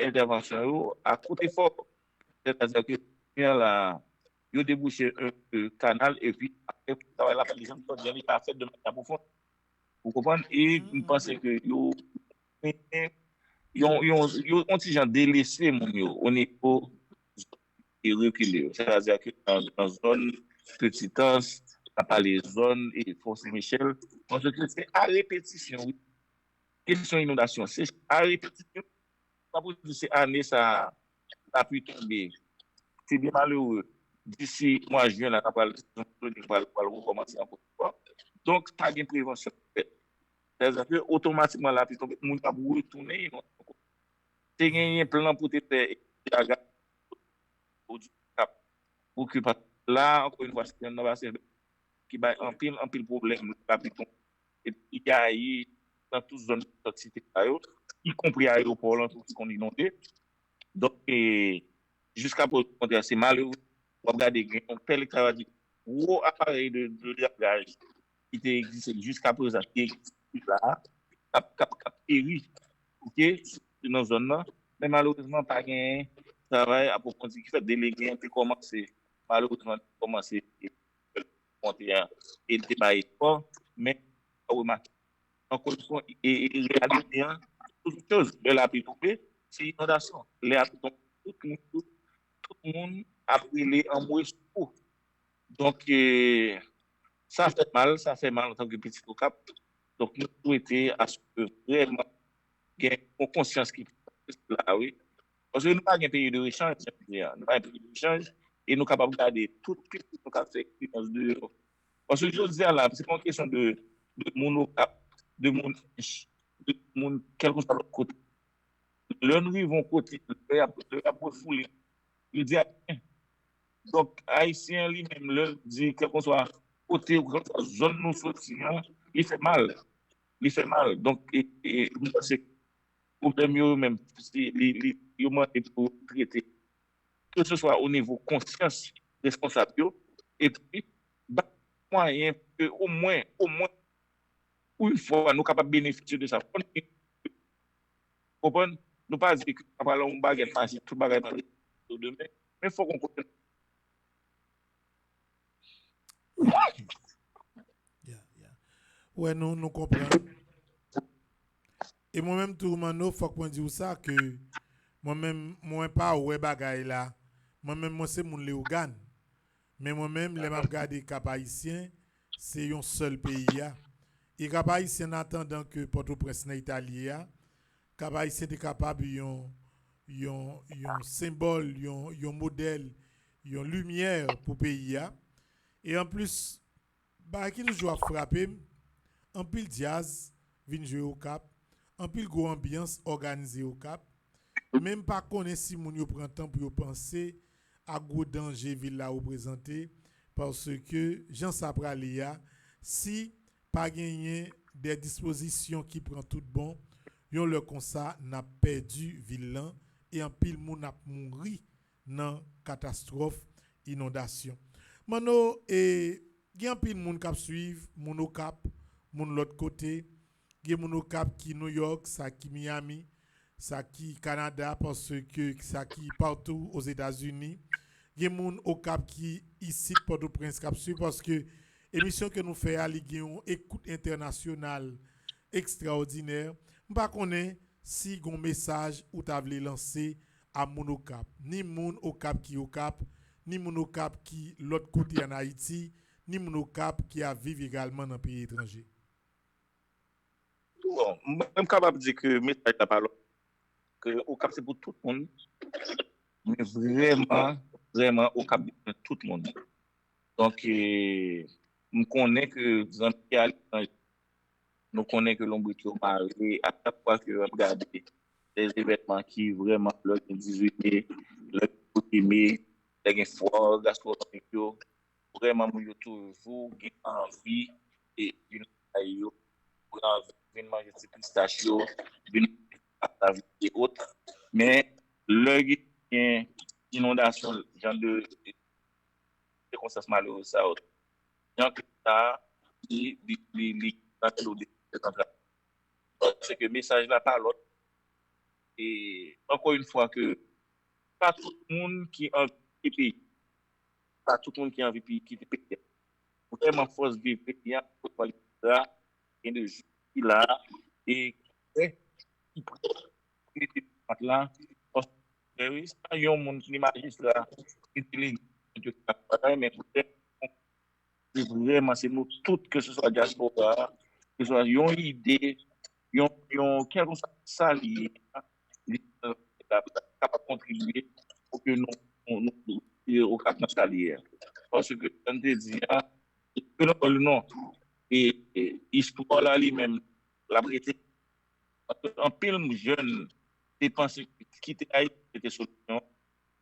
intervention à côté fort. C'est-à-dire que là, il a débouché un canal et puis après, la police a fait de manière profonde. Vous comprenez? Et je pense que ils ont délaissé au niveau et reculé. C'est-à-dire que dans zone Petite-Anse, pas les zones et Fosse-Michel, parce que c'est à répétition. Question inondation, c'est à répétition. Pas pour dire c'est année ça a pu tomber. C'est bien malheureux. D'ici mois juin, la capitale va recommencer encore une fois. Donc, pas de prévention. C'est-à-dire que automatiquement, la piscine va retourner. C'est un plan pour te faire pour que là, encore une fois, c'est un bassin qui va un pile problème. Et il y a eu dans toute zone de cité, y compris l'aéroport, tout ce qu'on inondé. Donc, jusqu'à présent, c'est malheureux. On regarde un tel travail, gros appareil de dragage qui existe jusqu'à présent, qui existe là, cap péri, ok, dans la zone là, mais malheureusement, pas de travail à propos qui fait déléguer un peu commencer, malheureusement, commencer et débat fort, mais remarquer. Encore une fois, et réalité, toute chose, de la tomber, c'est inondation. Les tout le monde a brûlé en moins secours. Donc, ça fait mal en tant que petit au Cap. Donc, nous souhaitons à ce que vraiment, il y ait une conscience qui est là, oui. Parce que nous n'avons pas un pays de échange, nous n'avons pas un pays d'échange, et nous sommes capables de garder tout ce que nous avons fait de. Parce que je veux dire là, c'est pas une question de mon au Cap, de mon quel que soit l'autre côté. Le nous vivons côté, le a refoulé. Il dit donc haïtien lui-même le dit quel que soit côté ou quelle soit zone nous sortir, il fait mal. Donc et nous pensons que mieux même si il pour traiter que ce soit au niveau conscience responsable et puis, bah, moyen que au moins, une fois, nous capables de bénéficier de ça. Vous comprenez? Nous pas dire que nous pas une baguette magique, tout baguette demain, mais il faut qu'on comprenne. Yeah. Ouais, nous comprenons. Et moi-même, tout le monde, faut qu'on dise ça que moi-même, moi pas ouais bagaille là. Moi-même, moi c'est mon Léogan. Mais moi-même, les m'a regardé Cap Haïtien, c'est un seul pays. Et Cap Haïtien, en attendant que Port-au-Prince n'est italien, Cap Haïtien est capable yon symbole, yon modèle, yon lumière pour le pays. Et en plus, bah, qui nous joue à frapper, en pile jazz, vient jouer au Cap, en pile go ambiance organisée au Cap. Même pas connaître si moun yo prend temps pour penser à gros danger ville là représenté parce que Jean Sapralia si pas gagné des dispositions qui prend tout bon yon le comme ça n'a perdu ville là et en pile moun a mouri dans catastrophe inondation. Mano et gen pile moun k'ap suivre moun au Cap moun l'autre côté gen moun au Cap qui New York ça qui Miami ça qui Canada parce que ça qui partout aux États-Unis. Il y a des gens au Cap qui ici Port-au-Prince Cap suivre parce que émission que nous faisons à Ligue 1 écoute internationale extraordinaire. Je ne connais pas si un message ou tu as lancé à mon au Cap. Ni mon au Cap qui au Cap, ni mon au Cap qui l'autre côté en Haïti, ni mon au Cap qui a vécu également dans un pays étranger. Bon, même capable de dire que message n'a pas que au Cap c'est pour tout le monde, mais vraiment au Cap de tout le monde. Donc, nous connaissons que nous connaissons que l'ombre est marié à chaque fois que vous regardez des événements qui vraiment le 18 mai, le 1er mai, les efforts gastronomiques, vraiment nous toujours envie et une pour venir manger des pistachios, venir et autres, mais le inondation, genre de circonstances malheureuses, ça, genre que ça, c'est que le message là par l'autre. Et encore une fois que pas tout le monde qui a envie de payer, pas tout le monde qui a envie de payer. Vraiment force vivre pays, là, et de justice là, et là, oui, ça y a un monde qui magistrat, intelligent, mais vraiment, c'est nous toutes, que ce soit diaspora, que ce soit une idée, quelque chose ça lié, capable de contribuer pour que nous au cap national. Parce que, on te dit, que le nom, et histoire là lui-même, la vérité, en pile jeune, des pensées qui étaient Haïti, c'était solution,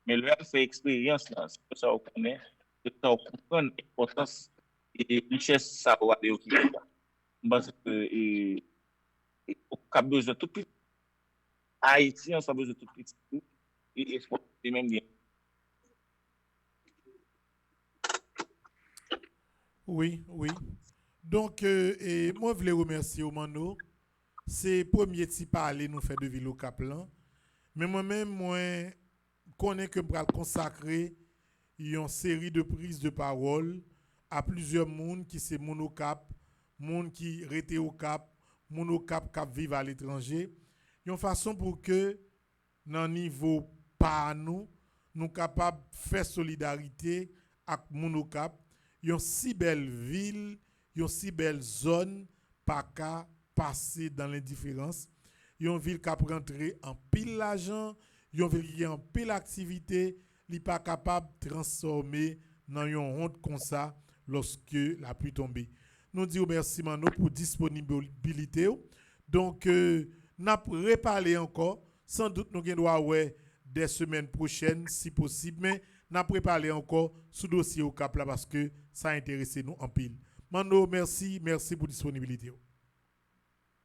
mais là, fait expérience là, c'est que ça on connaît, c'est que ça on comprend l'importance et richesse ça va aller au Québec. Parce que on a besoin de tout petit Haïti, on a besoin de tout petit et exporter même bien. Oui. Donc, moi, je voulais remercier Omano. C'est le premier petit parler nous fait de Ville au Caplan. Mais moi-même, moi, connais que je vais consacrer une série de prises de parole à plusieurs monde qui c'est mon au Cap, monde qui rete au Cap, mon au Cap qui vivent à l'étranger. Une façon pour que, dans le niveau par nous capables de faire solidarité avec mon au Cap. Une si belle ville, une si belle zone, pas qu'à passer dans l'indifférence. Une ville qui a rentré en pile l'argent, une ville qui a en pile l'activité, n'est pas capable de transformer dans une honte comme ça lorsque la pluie tombe. Nous disons merci Mano pour disponibilité. Donc, nous avons reparlé encore. Sans doute, nous allons des semaines prochaines, si possible, mais nous avons préparé encore ce dossier au Cap là parce que ça a intéressé nous en pile. Mano, merci pour disponibilité.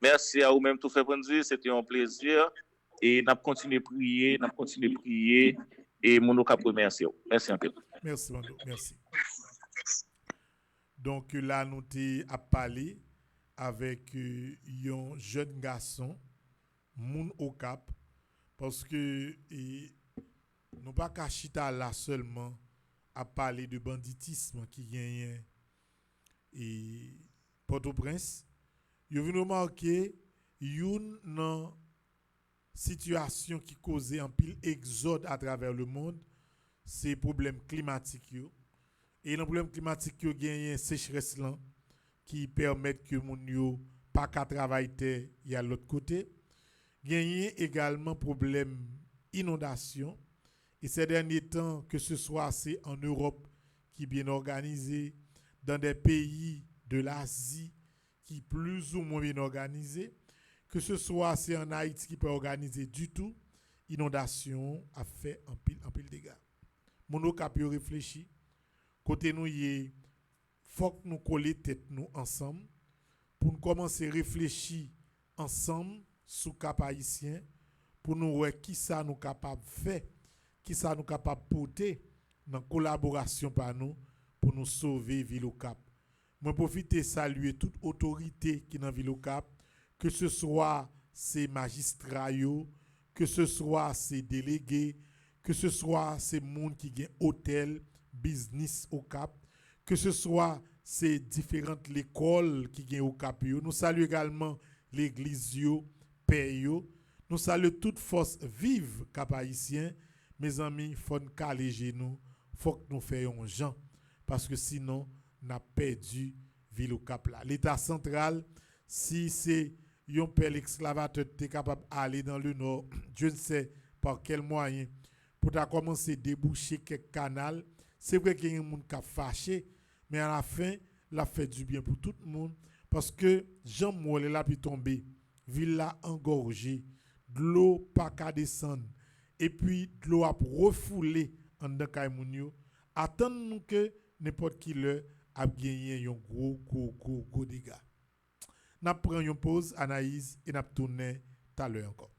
Merci à vous-même tout fait prendre, c'était un plaisir et nous continuons à prier et mon cap remercier. Merci un peu. Merci Mano, merci. Donc là, nous avons parlé avec un jeune garçon, Moun au Cap, parce que nous pas qu'à chita là seulement à parler de banditisme qui gagne et Port-au-Prince. Vous venez remarquer une situation qui cause un pile exode à travers le monde, c'est problème climatique. Et le problème climatique qui gagne sécheresse là qui permettent que moun yo pas qu'à travailler y a l'autre côté. Gagne également problème inondation. Et ces derniers temps, que ce soit c'est en Europe qui est bien organisé, dans des pays de l'Asie qui plus ou moins bien organisé, que ce soit c'est en Haïti qui peut organiser du tout, inondation a fait un pile dégâts. Mon cap yo réfléchi, côté nous y faut que nous coller tête nous ensemble pour nous commencer à réfléchir ensemble sous cap haïtien pour nous voir qui ça nous capable faire, qui ça nous capable porter dans collaboration par nous pour nous sauver ville au Cap. Moi profiter saluer toute autorité qui dans ville au Cap, que ce soit ces magistrats yo, que ce soit ces délégués, que ce soit ces monde qui gen hôtel, business au Cap, que ce soit ces différentes écoles qui gen au Cap yo. Nous saluons également l'église yo, père yo. Nous saluons toute force vive cap haïtien. Mes amis, faut nous caler genoux, faut que nous fassions gens parce que sinon n'a perdu ville au Cap là. L'état central, si c'est un père exclavateur qui est capable d'aller dans le nord, je ne sais par quel moyen pour commencer à déboucher quelques canaux. C'est vrai qu'il y a des gens qui sont fâchés, mais à la fin, la fait du bien pour tout le monde. Parce que Jean Moule là puis tomber, ville là engorgée, de l'eau pas qu'à descendre, et puis de l'eau a refoulé en dedans Kaimounio. Attendons que n'importe qui leur a gagné un gros dégât. N'a pris une pause, Anaïs, et n'a tourné tout à l'heure encore.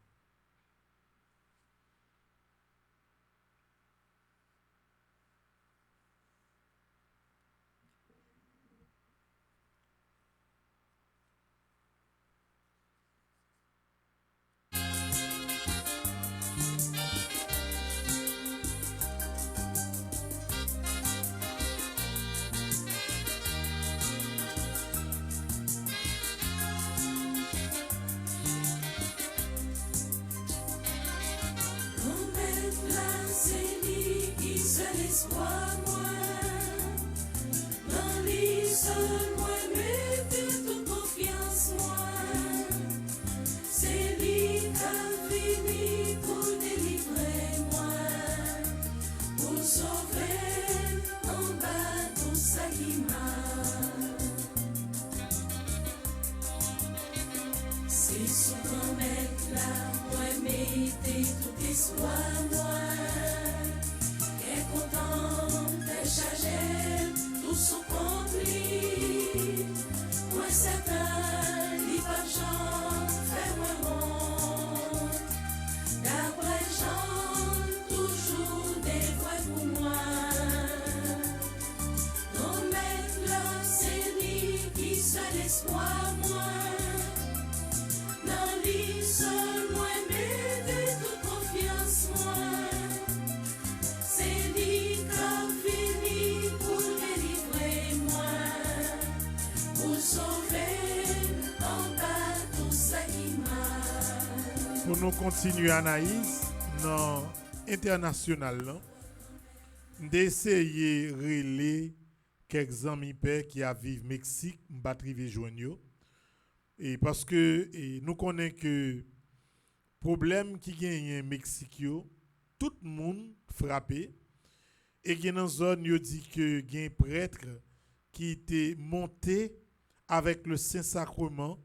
Pour nous continuer Anaïs dans international d'essayer de relayer quelques amis pères qui vivent au Mexique, m'pa trivé joindre et parce que nous connaissons que problème qui gagne au Mexique tout le monde frappé et qui dans zone yo dit que gagne prêtre qui était monté avec le Saint-Sacrement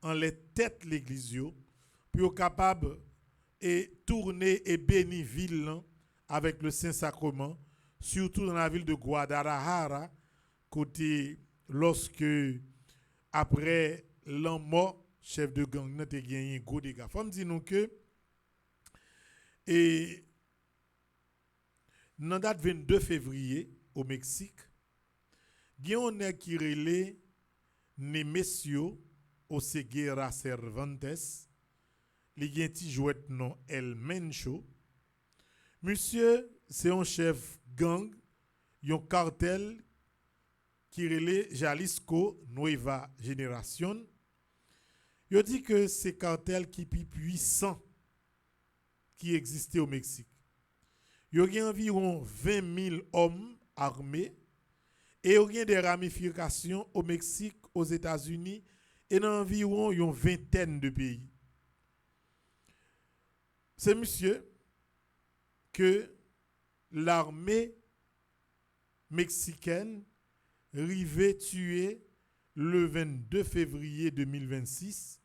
en les têtes l'église pour capable et tourner et bénir ville avec le Saint-Sacrement, surtout dans la ville de Guadalajara, côté lorsque après l'an mort, chef de gang n'a gagné gros dégâts. Faut me dire nous que et dans date 22 février au Mexique, gen on nèg qui relé Nemesio Oseguera Cervantes, li gen ti jouet non El Mencho. Monsieur, c'est un chef gang, yon cartel qui relé Jalisco Nueva Generación. Yo dit que c'est cartel qui plus puissant qui existait au Mexique. Yo gen environ 20 000 hommes armés et yo gen des ramifications au Mexique, aux États-Unis et dans environ une vingtaine de pays. C'est monsieur que l'armée mexicaine rivait tuer le 22 février 2026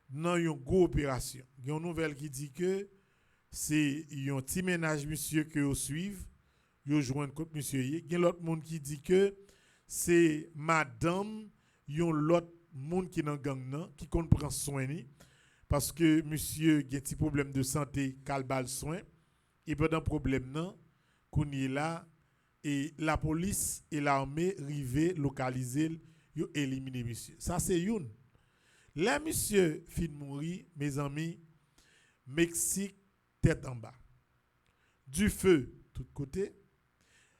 dans une grosse opération. Il y a une nouvelle qui dit que c'est un petit ménage monsieur que vous suivez, vous joignent contre monsieur. Il y a l'autre monde qui dit que c'est madame, yon l'autre monde qui dans gang nan qui compte prend soin ni parce que monsieur a un petit problème de santé calbal soin et pendant problème nan qu'on est là et la police et l'armée rivé localiser yo éliminer monsieur. Ça c'est youn. Là monsieur fin mourir mes amis, Mexique tête en bas. Du feu tout côté.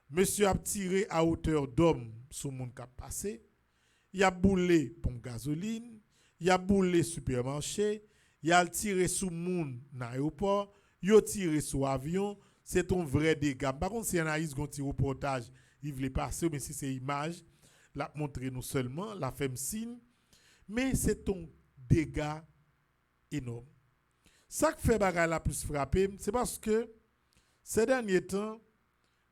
Monsieur a tiré à hauteur d'homme sur monde qui a passé. Il a boulé pompe gasoline, il a boulé supermarché, il a tiré sous monde dans l'aéroport, il a tiré sur avion, c'est un vrai dégât. Par contre, si analyse un petit reportage, il voulait passer, mais si c'est image, la montrer nous seulement, la fait signe, mais c'est un dégât énorme. Ça qui fait bagarre la plus frappé, c'est parce que ces derniers temps,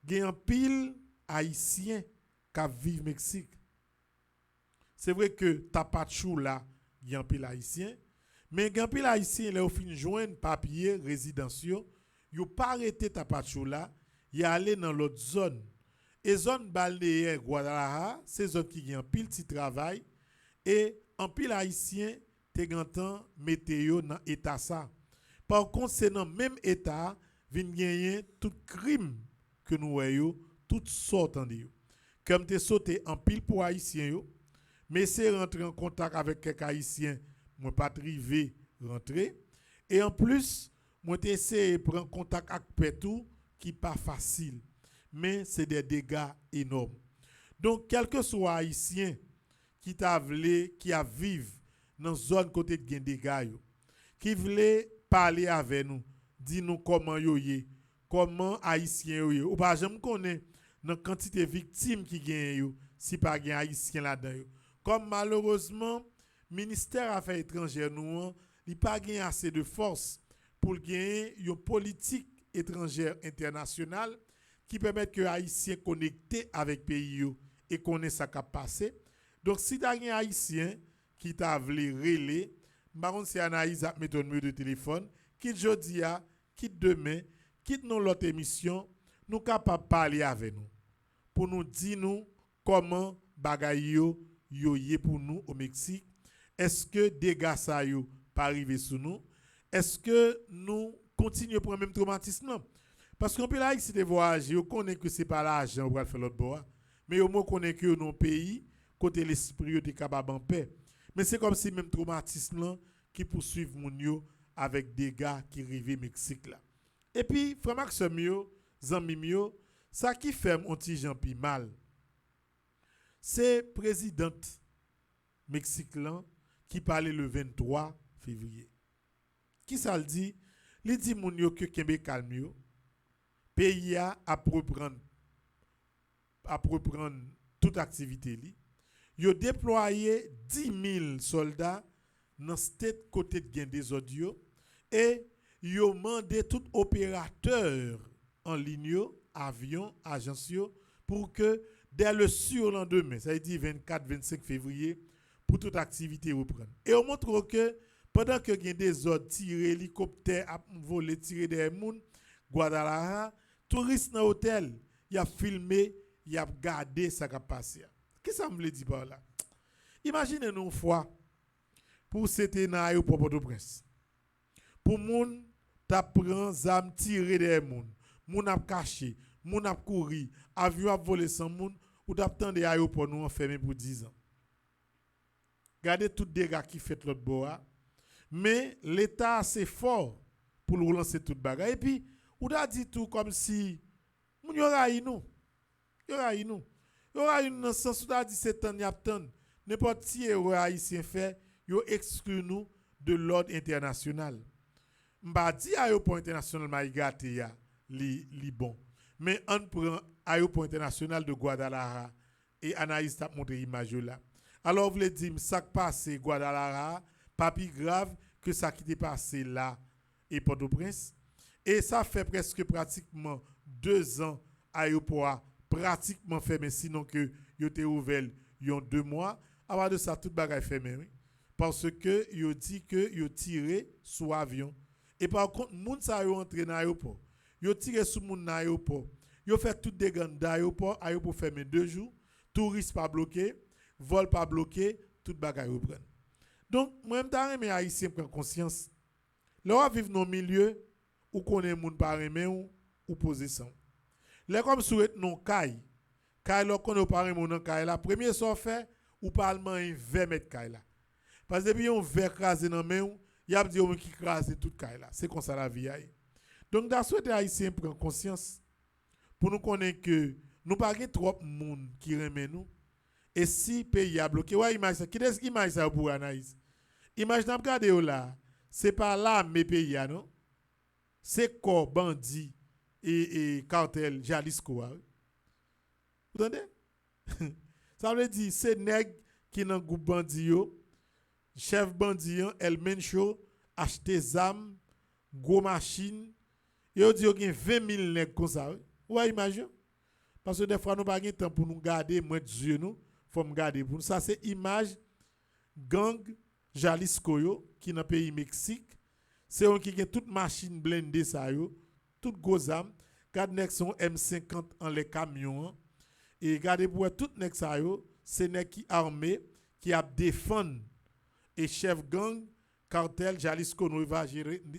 il y a un pile haïtien qui vivent au Mexique. C'est vrai que Tapachou là, il y a un pile haïtien, mais il y a un pile haïtien là, au fin joindre papier résidentiel, il n'a pas arrêté Tapachou là, il est allé dans l'autre zone. Et zone balnéaire Guadalajara, c'est zone qui a un pile de travail et un pile haïtien te gantan météo dans état ça. Par contre, c'est dans le même état vinn gagner tout crime que nous voyons, toutes sortes de yo. Comme te sauté en pile pour haïtien yo, mais c'est rentrer en contact avec quelques haïtiens, moi pas trivé rentrer et en plus, moi t'ai essayé de prendre contact avec Petou qui pas facile, mais c'est des dégâts énormes. Donc quel que soit haïtien qui t'a vle qui a vivre dans zone côté de gen dégâts yo, qui voulait parler avec nous, dis nous comment yo yé, comment haïtien yo yé, ou pas jamais connaît dans quantité victimes qui gagne yo, si pas gen haïtien là-dedans yo. Comme malheureusement ministère affaires étrangères nous, il pas gagne assez de force pour gagner une politique étrangère internationale qui permet que haïtiens connectés avec pays yo et connaissent ça qui passé. Donc si t'as un haïtien qui t'a voulu relais, par contre c'est Anaïs a mis ton numéro de téléphone, quitte jodi a, quitte demain, quitte nous l'autre émission, nous capable parler avec nous pour nous dire nous comment bagay yo yé pour nous au Mexique. Est-ce que dégâts ça yo pas arrivé sur nous? Est-ce que nous continuons pour le même traumatisme? Parce qu'on peut là ici de voyager, on connaît que c'est pas l'argent pour faire l'autre bois, mais au moins connaît que nos pays côté l'esprit est capable en paix. Mais c'est comme si même traumatisme là qui poursuivent mon yo avec des gars qui arrivent au Mexique là. Et puis frère Maxime yo, zanmi yo, ça qui fait un petit Jean pi mal. C'est présidente Mexique là qui parlait le 23 février. Qui ça le dit? Il dit mon yo que kembe calme yo. Pays a reprendre toute activité li. Yo déployé 10 000 soldats dans cette côté de gen des audio et yo mandé tout opérateur en ligne, avion, agence pour que dès le surlendemain, ça veut dire 24-25 février, pour toute activité reprendre. Et on montre que pendant que gen des autres tiré hélicoptère, voler tirer des moun, Guadalajara, touriste dans l'hôtel, il a filmé, il a gardé ça qui a passé. Qu'est-ce que ça me veut dire par là? Imaginez-nous une fois, pour c'était dans l'aéroport Port-au-Prince. Pour moun, ta prend zam tirer des moun. Moun ap caché, moun ap couru, avion ap volé sans moun, ou t'attend des aéroports nous enfermés pour 10 ans. Regardez tout dégâts qui fait l'autre bois. Mais l'État c'est fort pour nous relancer toute bagarre. Et puis, ou t'a dit tout comme si moun y aura nous. Y aura nous. Y aura nous dans le sens où t'a dit c'est temps y a temps. N'importe qui erreur haïtien fait, yo exclut nous de l'ordre international. M'pa dit aéroport international m'a gâté ya li bon. Mais on prend aéroport international de Guadalajara et Anaïs t'a montré image là. Alors vous voulez dire ça qui passe Guadalajara pas plus grave que ça qui est passé là et Port-au-Prince. Et ça fait presque pratiquement 2 ans aéroport pratiquement fermé sinon que yo te ouvert yon 2 mois. Avant de ça toute bagaille fermé oui. Parce que yo dit que yo tiré sous avion. Et par contre moun sa yo entré dans aéroport. Yo tiré sous moun dans aéroport. Yo fait tout des gangs d'aéroport, aéroport fermé 2 jours, touristes pas bloqué, vol pas bloqué, tout bagaille reprend. Donc moi même ta remet haïtien prend conscience. Là vivre dans milieu où connaît moun pas remet ou position. Là comme souhaite non caille. Caille là connaît pas remet non caille la premier so fait ou parlement 20 mètres caille là. Parce que depuis on verre crasé dans main y a dit qui crase toute caille là. C'est comme ça la vie aille. Donc da souhaite haïtien prend conscience pour nous connaître que nous pas trop monde qui remet nous. Et si pays a bloqué, ouais, imagine ça. Qui est-ce qui imagine ça pour Anaïs? Imagine regarder là, c'est pas là mes pays non? C'est quoi bandit et cartel Jalisco. Vous entendez? Ça veut dire c'est nèg qui dans groupe bandit yo, chef bandit El Mencho acheter zam, gros machine, yo dit yo gen 20 000 nèg comme ça. Ouais, imagine. Parce que des fois nous pas gen temps pour nous garder moi Dieu nous. Faut me garder pour ça c'est image gang Jalisco yo qui dans pays Mexique c'est on qui a toute machine blindée ça yo toute gros armes garde nek son M50 en les camions et garder pour tout nek ça yo c'est nek qui armé qui a défendre et chef gang cartel Jalisco Nova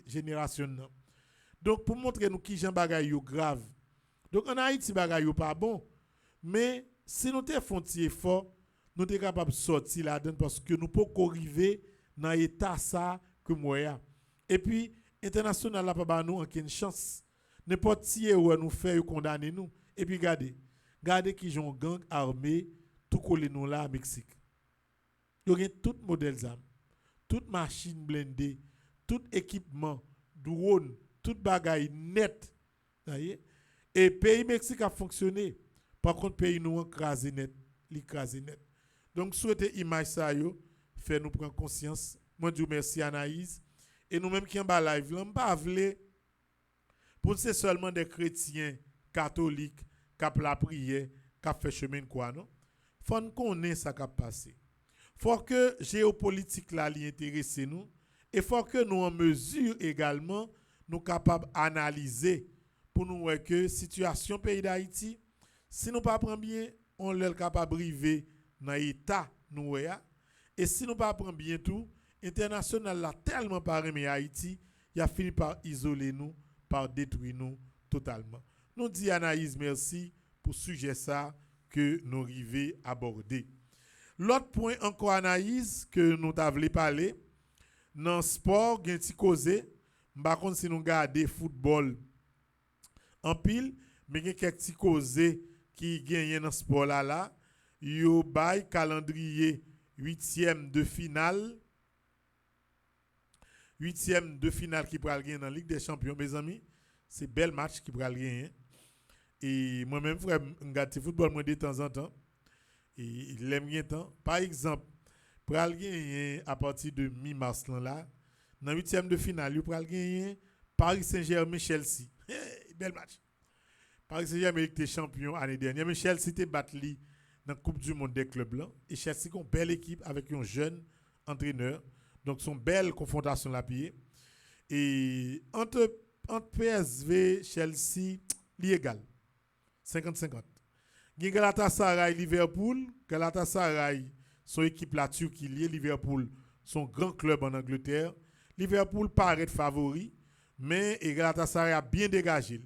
génération. Donc pour montrer nous qui Jean bagay yo grave. Donc en Haïti bagay yo pas bon mais si nous te font effort, nous sommes capables de sortir là-dedans parce que nous pouvons arriver dans l'état ça que moi. Et puis, international n'a pas nous aucune chance. N'importe qui où nous fait condamner nous. Et puis, regardez qui ont gang armé, tout collé nous là à Mexique. Il y a tout modèle d'armes, toute machine blindée, tout équipement, drone, tout bagaille net. Et pays Mexique a fonctionné. Par contre, pays nous écrasé net, l'écrasé net. Donc, souhaitez image ça yo, fait nous prendre conscience. Moi, je vous remercie Anaïs. Et nous-mêmes qui en bas live, là, pas vle pour c'est seulement des chrétiens catholiques qui ont la prière, qui ont fait chemin quoi, non? Faut nous connaître ça qui a passé. Faut que géopolitique là li intéresse nous et faut que nous en mesure également nous capables d'analyser pour nous voir que situation pays d'Haïti si nous pas prend bien, on l'est capable de arriver dans l'état nous et si nous pas prend bien tout, international là tellement pas aimé Haïti, il a fini par isoler nous, par détruire nous totalement. Nous dit Anaïs merci pour sujet ça que nous arrivons à aborder. L'autre point encore Anaïs que nous t'avons parlé dans le sport, gen ti cause, par contre si nous regarder football en pile, mais gen quelques ti cause qui gagne dans sport là, yo bay calendrier 8e de finale. 8e de finale qui pral gagner dans Ligue des Champions mes amis, c'est bel match qui pral gagner. Et moi-même frère regarde football moi de temps en temps. Et il aime bien temps. Par exemple, pral gagner à partir de mi-mars là, dans 8e de finale, il pral gagner Paris Saint-Germain Chelsea. Bel match. Paris Saint-Germain était champion l'année dernière, mais Chelsea était battu dans la Coupe du Monde des clubs là. Et Chelsea a une belle équipe avec un jeune entraîneur. Donc son belle confrontation la pied. Et entre PSV Chelsea, l'égal. 50-50. Galatasaray Liverpool, Galatasaray son équipe la Turquie, Liverpool son grand club en Angleterre. Liverpool paraît favori, mais Galatasaray a bien dégagé.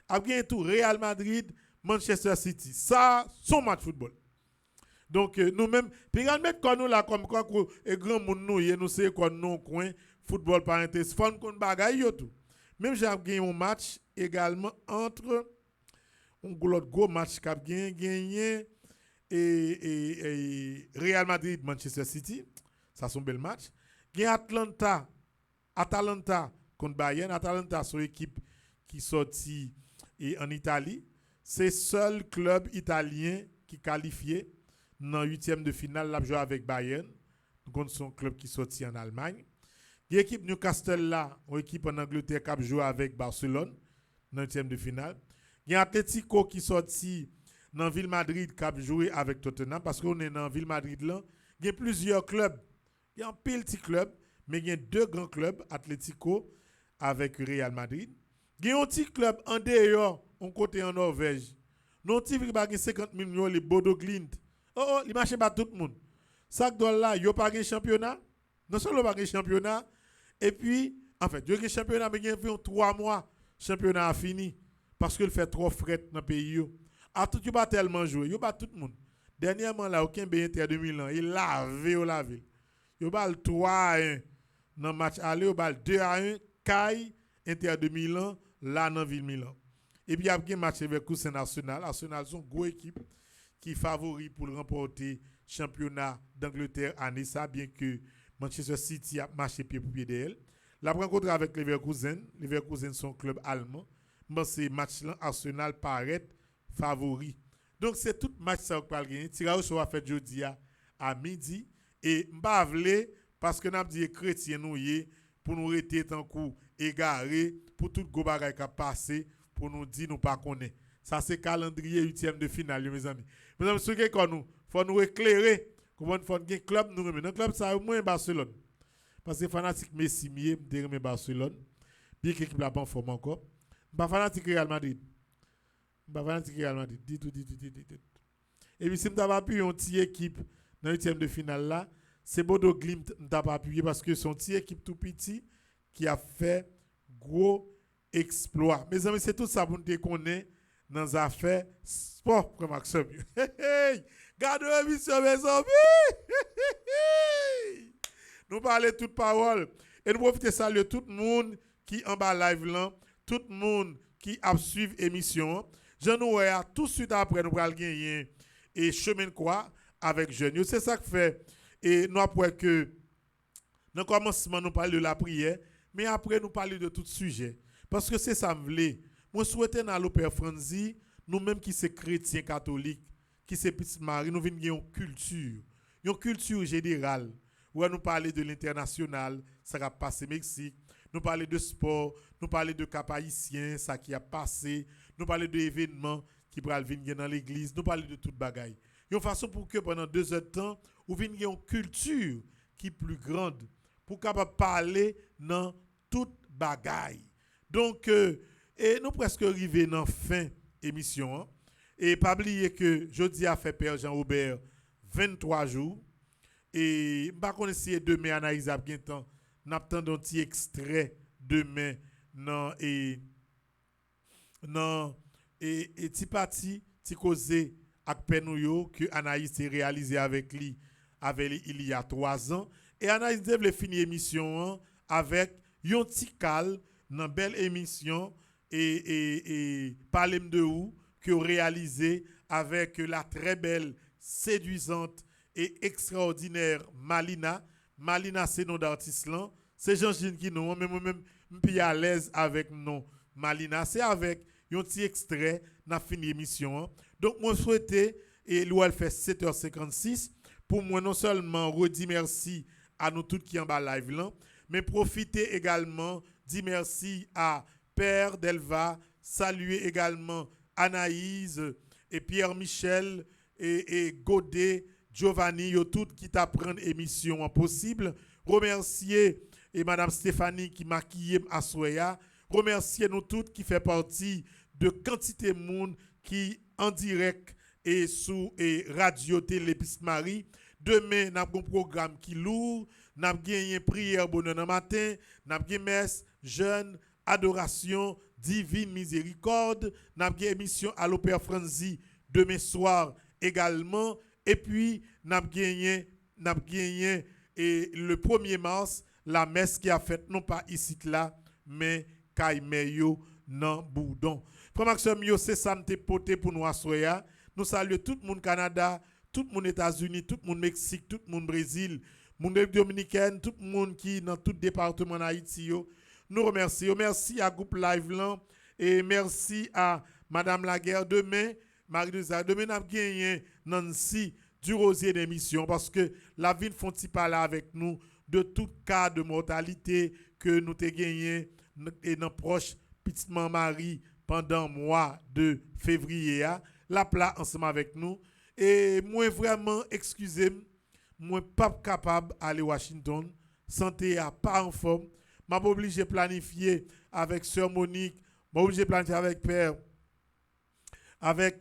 Après tout, Real Madrid Manchester City. Ça, son match football. Donc, nous-mêmes, puis on met nous là comme quoi, et grand monde nous c'est quoi nous coin, football par intérêt, faut qu'on bagaille tout. Même j'ai gagné un match également entre un gros match qui a gagné et Real Madrid, Manchester City. Ça, c'est un bel match. Il y a Atalanta contre Bayern. Atalanta, c'est une équipe qui sortit en Italie. C'est le seul club italien qui est qualifié dans le 8e de finale. Là, joué avec Bayern. Contre son club qui sortit en Allemagne. Il y a l'équipe Newcastle là, une équipe en Angleterre qui a joué avec Barcelone dans le 8e de finale. Il y a Atletico qui sortit dans la ville Madrid qui a joué avec Tottenham parce qu'on est dans la ville Madrid là. Il y a plusieurs clubs. Il y a un petit club, mais il y a deux grands clubs, Atletico avec Real Madrid. Il y a un petit club en dehors, on côté en Norvège. Non, il y a 50 millions, les Bodo Glimt. Oh, il marche pas tout le monde. Ça que là, il n'y a pas de championnat. Non seulement pas de championnat, et puis, en fait, il y a un championnat, mais il y a 3 mois, le championnat a fini. Parce qu'il fait trop fret dans le pays. A tout, il pas tellement joué. Il pas tout le monde. Dernièrement, là, aucun Inter de Milan, il lavé. Il a le 3-1 dans le match aller, il a le 2-1, Kai, Inter de Milan, là dans la ville Milan. Et puis, il y a un match avec le Arsenal. Arsenal, c'est une grosse équipe qui est favori pour remporter le championnat d'Angleterre à Nice, bien que Manchester City a marché pied pour pied d'elle. La rencontre avec Leverkusen. Leverkusen, son club allemand. Mais ces matchs-là, Arsenal paraît favori. Donc, c'est tout match ça va gagner. Tirage sera fait jeudi à midi. Et m'bavle parce que nous avons dit chrétien nous pour nous rester tant coup égaré pour tout go bagay qui a passé pour nous dire nous pas connaît. Ça c'est calendrier 8e de finale mes amis. Mes amis ce que nous faut nous éclairer comment faut un club nous remet. Dans club ça au moins Barcelone. Parce que fanatique Messi mieux me remet Barcelone. Bien que l'équipe la pas en forme encore. Pas fanatique Real Madrid. Pas fanatique Real Madrid. Dit tout. Et puis si m'ta pas pu une petite équipe dans le 8e de finale là, c'est Bodo Glimt n'a pas appuyé parce que son petit équipe tout petit qui a fait gros exploit. Mes amis, c'est tout ça pour nous connaître dans les affaires sport comme Maxime. Gardez l'émission, mes amis. Nous parlons toute parole et nous profitons de saluer tout le monde qui en bas live là, tout le monde qui a suivi l'émission. Je nous vois tout de suite après nous allons gagner et chemin de quoi avec jeunes. C'est ça que fait. Et nous après que dans le commencement nous parlons de la prière, mais après nous parlons de tout sujet. Parce que c'est ça me voulait. Moi souhaite dans l'Opère Franzi, nous-mêmes qui sommes chrétiens catholiques, qui sommes petite Marie, nous venons une culture générale. Où nous parler de l'international, ça va passer Mexique. Nous parler de sport, nous parler de cap haïtien, ça qui a passé. Nous parler de événements qui pourraient venir dans l'église. Nous parler de toute bagaille. Une façon pour que pendant 2 heures de temps, vous veniez une culture qui est plus grande pour capable parler dans toute bagaille. Donc, et nous presque arrivés dans fin émission. Et pas oublier que jeudi a fait Père Jean-Robert 23 jours. Et je ne sais pas demain, Anaïs a bien temps. Nous attendons un petit extrait demain dans et petit parti, petit causé avec Penouyo que Anaïs a réalisé avec lui il y a 3 ans. Et Anaïs devait finir l'émission avec un petit calme dans une belle émission et parler de où que réalisé avec la très belle, séduisante et extraordinaire Malina. Malina, c'est nom d'artiste là. C'est Jean-Gilles qui nous, moi-même, je suis à l'aise avec nom Malina. C'est avec un petit extrait, n'a fini l'émission. Donc, moi, je souhaitais, et l'oual fait 7h56, pour moi, non seulement redire merci à nous tous qui en bas live là, mais profiter également, dire merci à Père Delva, saluer également Anaïs et Pierre-Michel et Godet, Giovanni, yo tout qui t'apprennent émission possible. Remercier et Madame Stéphanie qui maquille à Soya. Remercier nous toutes qui fait partie de quantité de monde qui en direct et sous et radio télé Petite Marie. Demain, nous avons un programme qui lourd. Nous avons gagné prière bonheur le matin. Nous avons gagné messe, jeûne, adoration, Divine Miséricorde. N'a une émission à l'Opéra Franzi demain soir également. Et puis, n'a gagné et le 1er mars, la messe qui a fait non pas ici là, mais Kaimeyo nan Boudon. Frère Maxime, c'est ça m'te poté pour nous assoya. Nous saluons tout le monde Canada, tout le monde États-Unis, tout le monde Mexique, tout le monde Brésil, monde dominicaine, tout le monde qui dans tout département d'Haïti. Nous remercions. Merci à Groupe Live là et merci à Madame Laguerre. Demain, Marie-Louise, demain n'a gagné Nancy du rosier d'émission parce que la vie ne font pas là avec nous de tout cas de mortalité que nous avons gagné et dans proche petite Marie pendant le mois de février. La plat ensemble avec nous. Et moi vraiment, excusez-moi, moi pas capable d'aller à Washington. Santé à pas en forme. Je suis obligé de planifier avec Sœur Monique. Je suis obligé de planifier avec Père. Avec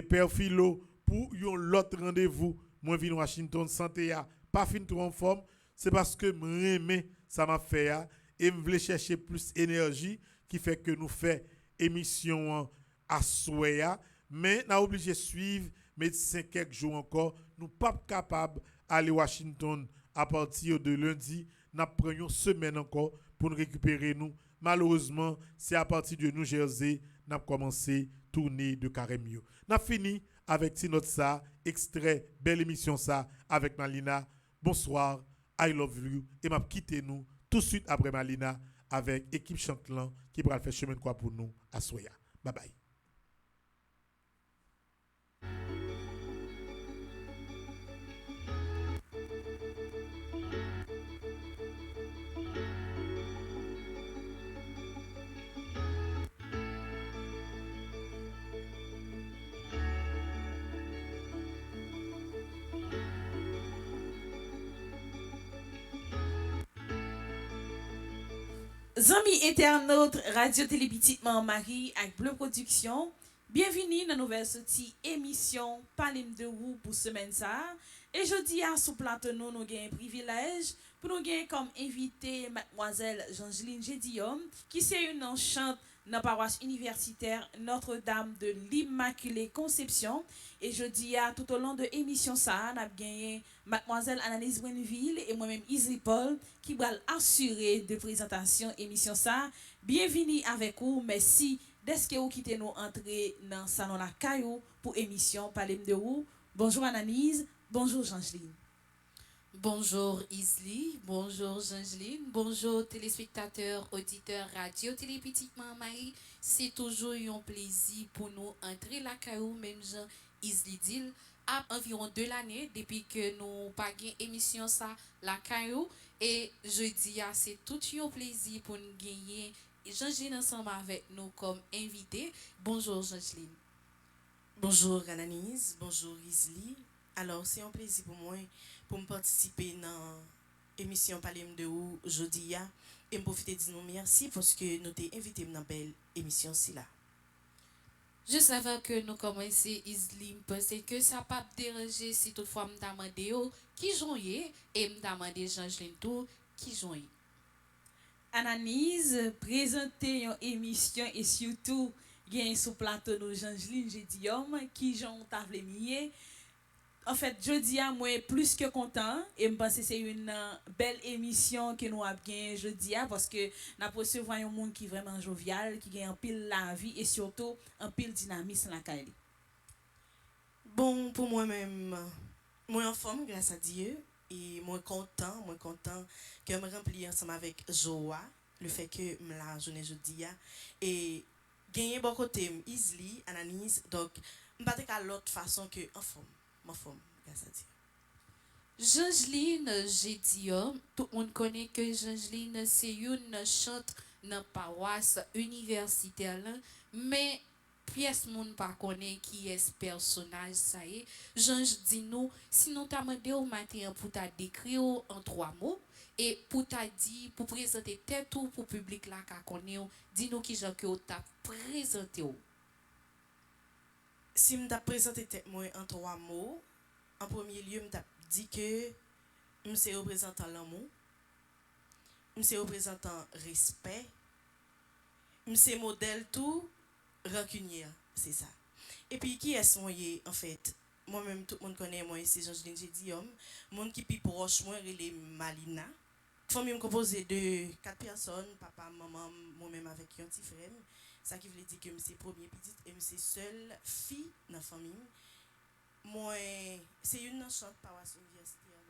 Père Philo pour l'autre rendez-vous. Moi je viens à Washington. Santé à pas fin trop en forme. C'est parce que je ça m'a fait. Et je voulais chercher plus d'énergie qui fait que nous faisons émission à souhait. Mais nous sommes obligés de suivre médecin quelques jours encore. Nous ne sommes pas capables d'aller à Washington à partir de lundi. Nous prenons une semaine encore pour nous récupérer. Nous. Malheureusement, c'est à partir de New Jersey nous avons commencé à tourner de Caremio. Nous avons fini avec notre ça, extrait, belle émission ça, avec Malina. Bonsoir, I love you. Et m'a quitté nous tout de suite après Malina avec équipe Chantlan qui pourra faire chemin de quoi pour nous à Soya. Bye bye. Amis internautes, Radio Télé Petite Marie avec Bleu Production. Bienvenue dans la nouvelle sortie émission Palim de Roux pour semaine ça. Et jeudi à sous plateau nous avons un privilège pour nous gagner comme invité mademoiselle Jangeline Gédium qui c'est une enchante dans la paroisse universitaire Notre-Dame de l'Immaculée Conception. Et jeudi à tout au long de l'émission ça, nous avons gagné mademoiselle Annalise Brenville et moi-même Isli Paul qui va assurer de présentation émission ça. Bienvenue avec vous. Merci d'être que vous quittez nous entrer dans le salon la caillou pour émission Palem de vous. Bonjour Annalise, bonjour Jangeline. Bonjour Isli, bonjour Jangeline, bonjour téléspectateurs, auditeurs radio Télé Petite Marie. C'est toujours un plaisir pour nous entrer la caillou, même Jean Isli dit, à environ 2 années depuis que nous pas émission ça la caillou et jeudi c'est tout un plaisir pour nous gagner Jangeline ensemble avec nous comme invité. Bonjour Jangeline. Bonjour Annalise, bonjour Isli. Alors c'est un plaisir pour moi pour me participer dans l'émission Palem de ou jeudi et me profiter de dire nous merci parce que nous t'ai invité dans belle émission si là. Je savais que nous commençons Isli parce que ça pas déranger si toutefois me demander qui joue et me demander Jangeline tout qui joue. Annalise présenter une émission et surtout gain sous plateau nous Jangeline Gédium qui j'ont tavle mié. En fait, jeudi à moi plus que content et me pense que c'est une belle émission que nous avons gagné jeudi parce que nous recevons un monde qui est vraiment jovial, qui gagne un pile la vie et surtout un pile dynamisme la caille. Bon pour moi-même, moi en forme grâce à Dieu et moi content que me remplir ensemble avec joie le fait que me la journée jeudi et gagner bon côté Isli, Annalise donc pas de l'autre façon que en forme. Ma forme, grâce à Dieu. Jangeline Gédium, tout le monde connaît que Jangeline c'est une chante dans la paroisse universitaire, mais pièce moun pas connaît qui est ce personnage ça y est. Jange dit nous si nous t'a demandé au matin pour t'a décrire en 3 mots et pour t'a dit pour présenter tête tout pour public là qu'a connaît, dis nous qui gens que t'a présenté. Si je présente moi en 3 mots, en premier lieu, je dit que je suis représentant l'amour, je suis représentant respect, c'est modèle tout rancunier, c'est ça. Et puis qui est-ce moi en fait? Moi-même tout le monde connaît moi c'est Jean-Jeline Gédium, monde qui plus proche moi les Malina. Famille composée de 4 personnes, papa, maman, moi-même avec un petit frère. Ça qui veut dire que c'est premier petite et c'est seule fille dans la famille. Moi c'est une chante paroisse universitaire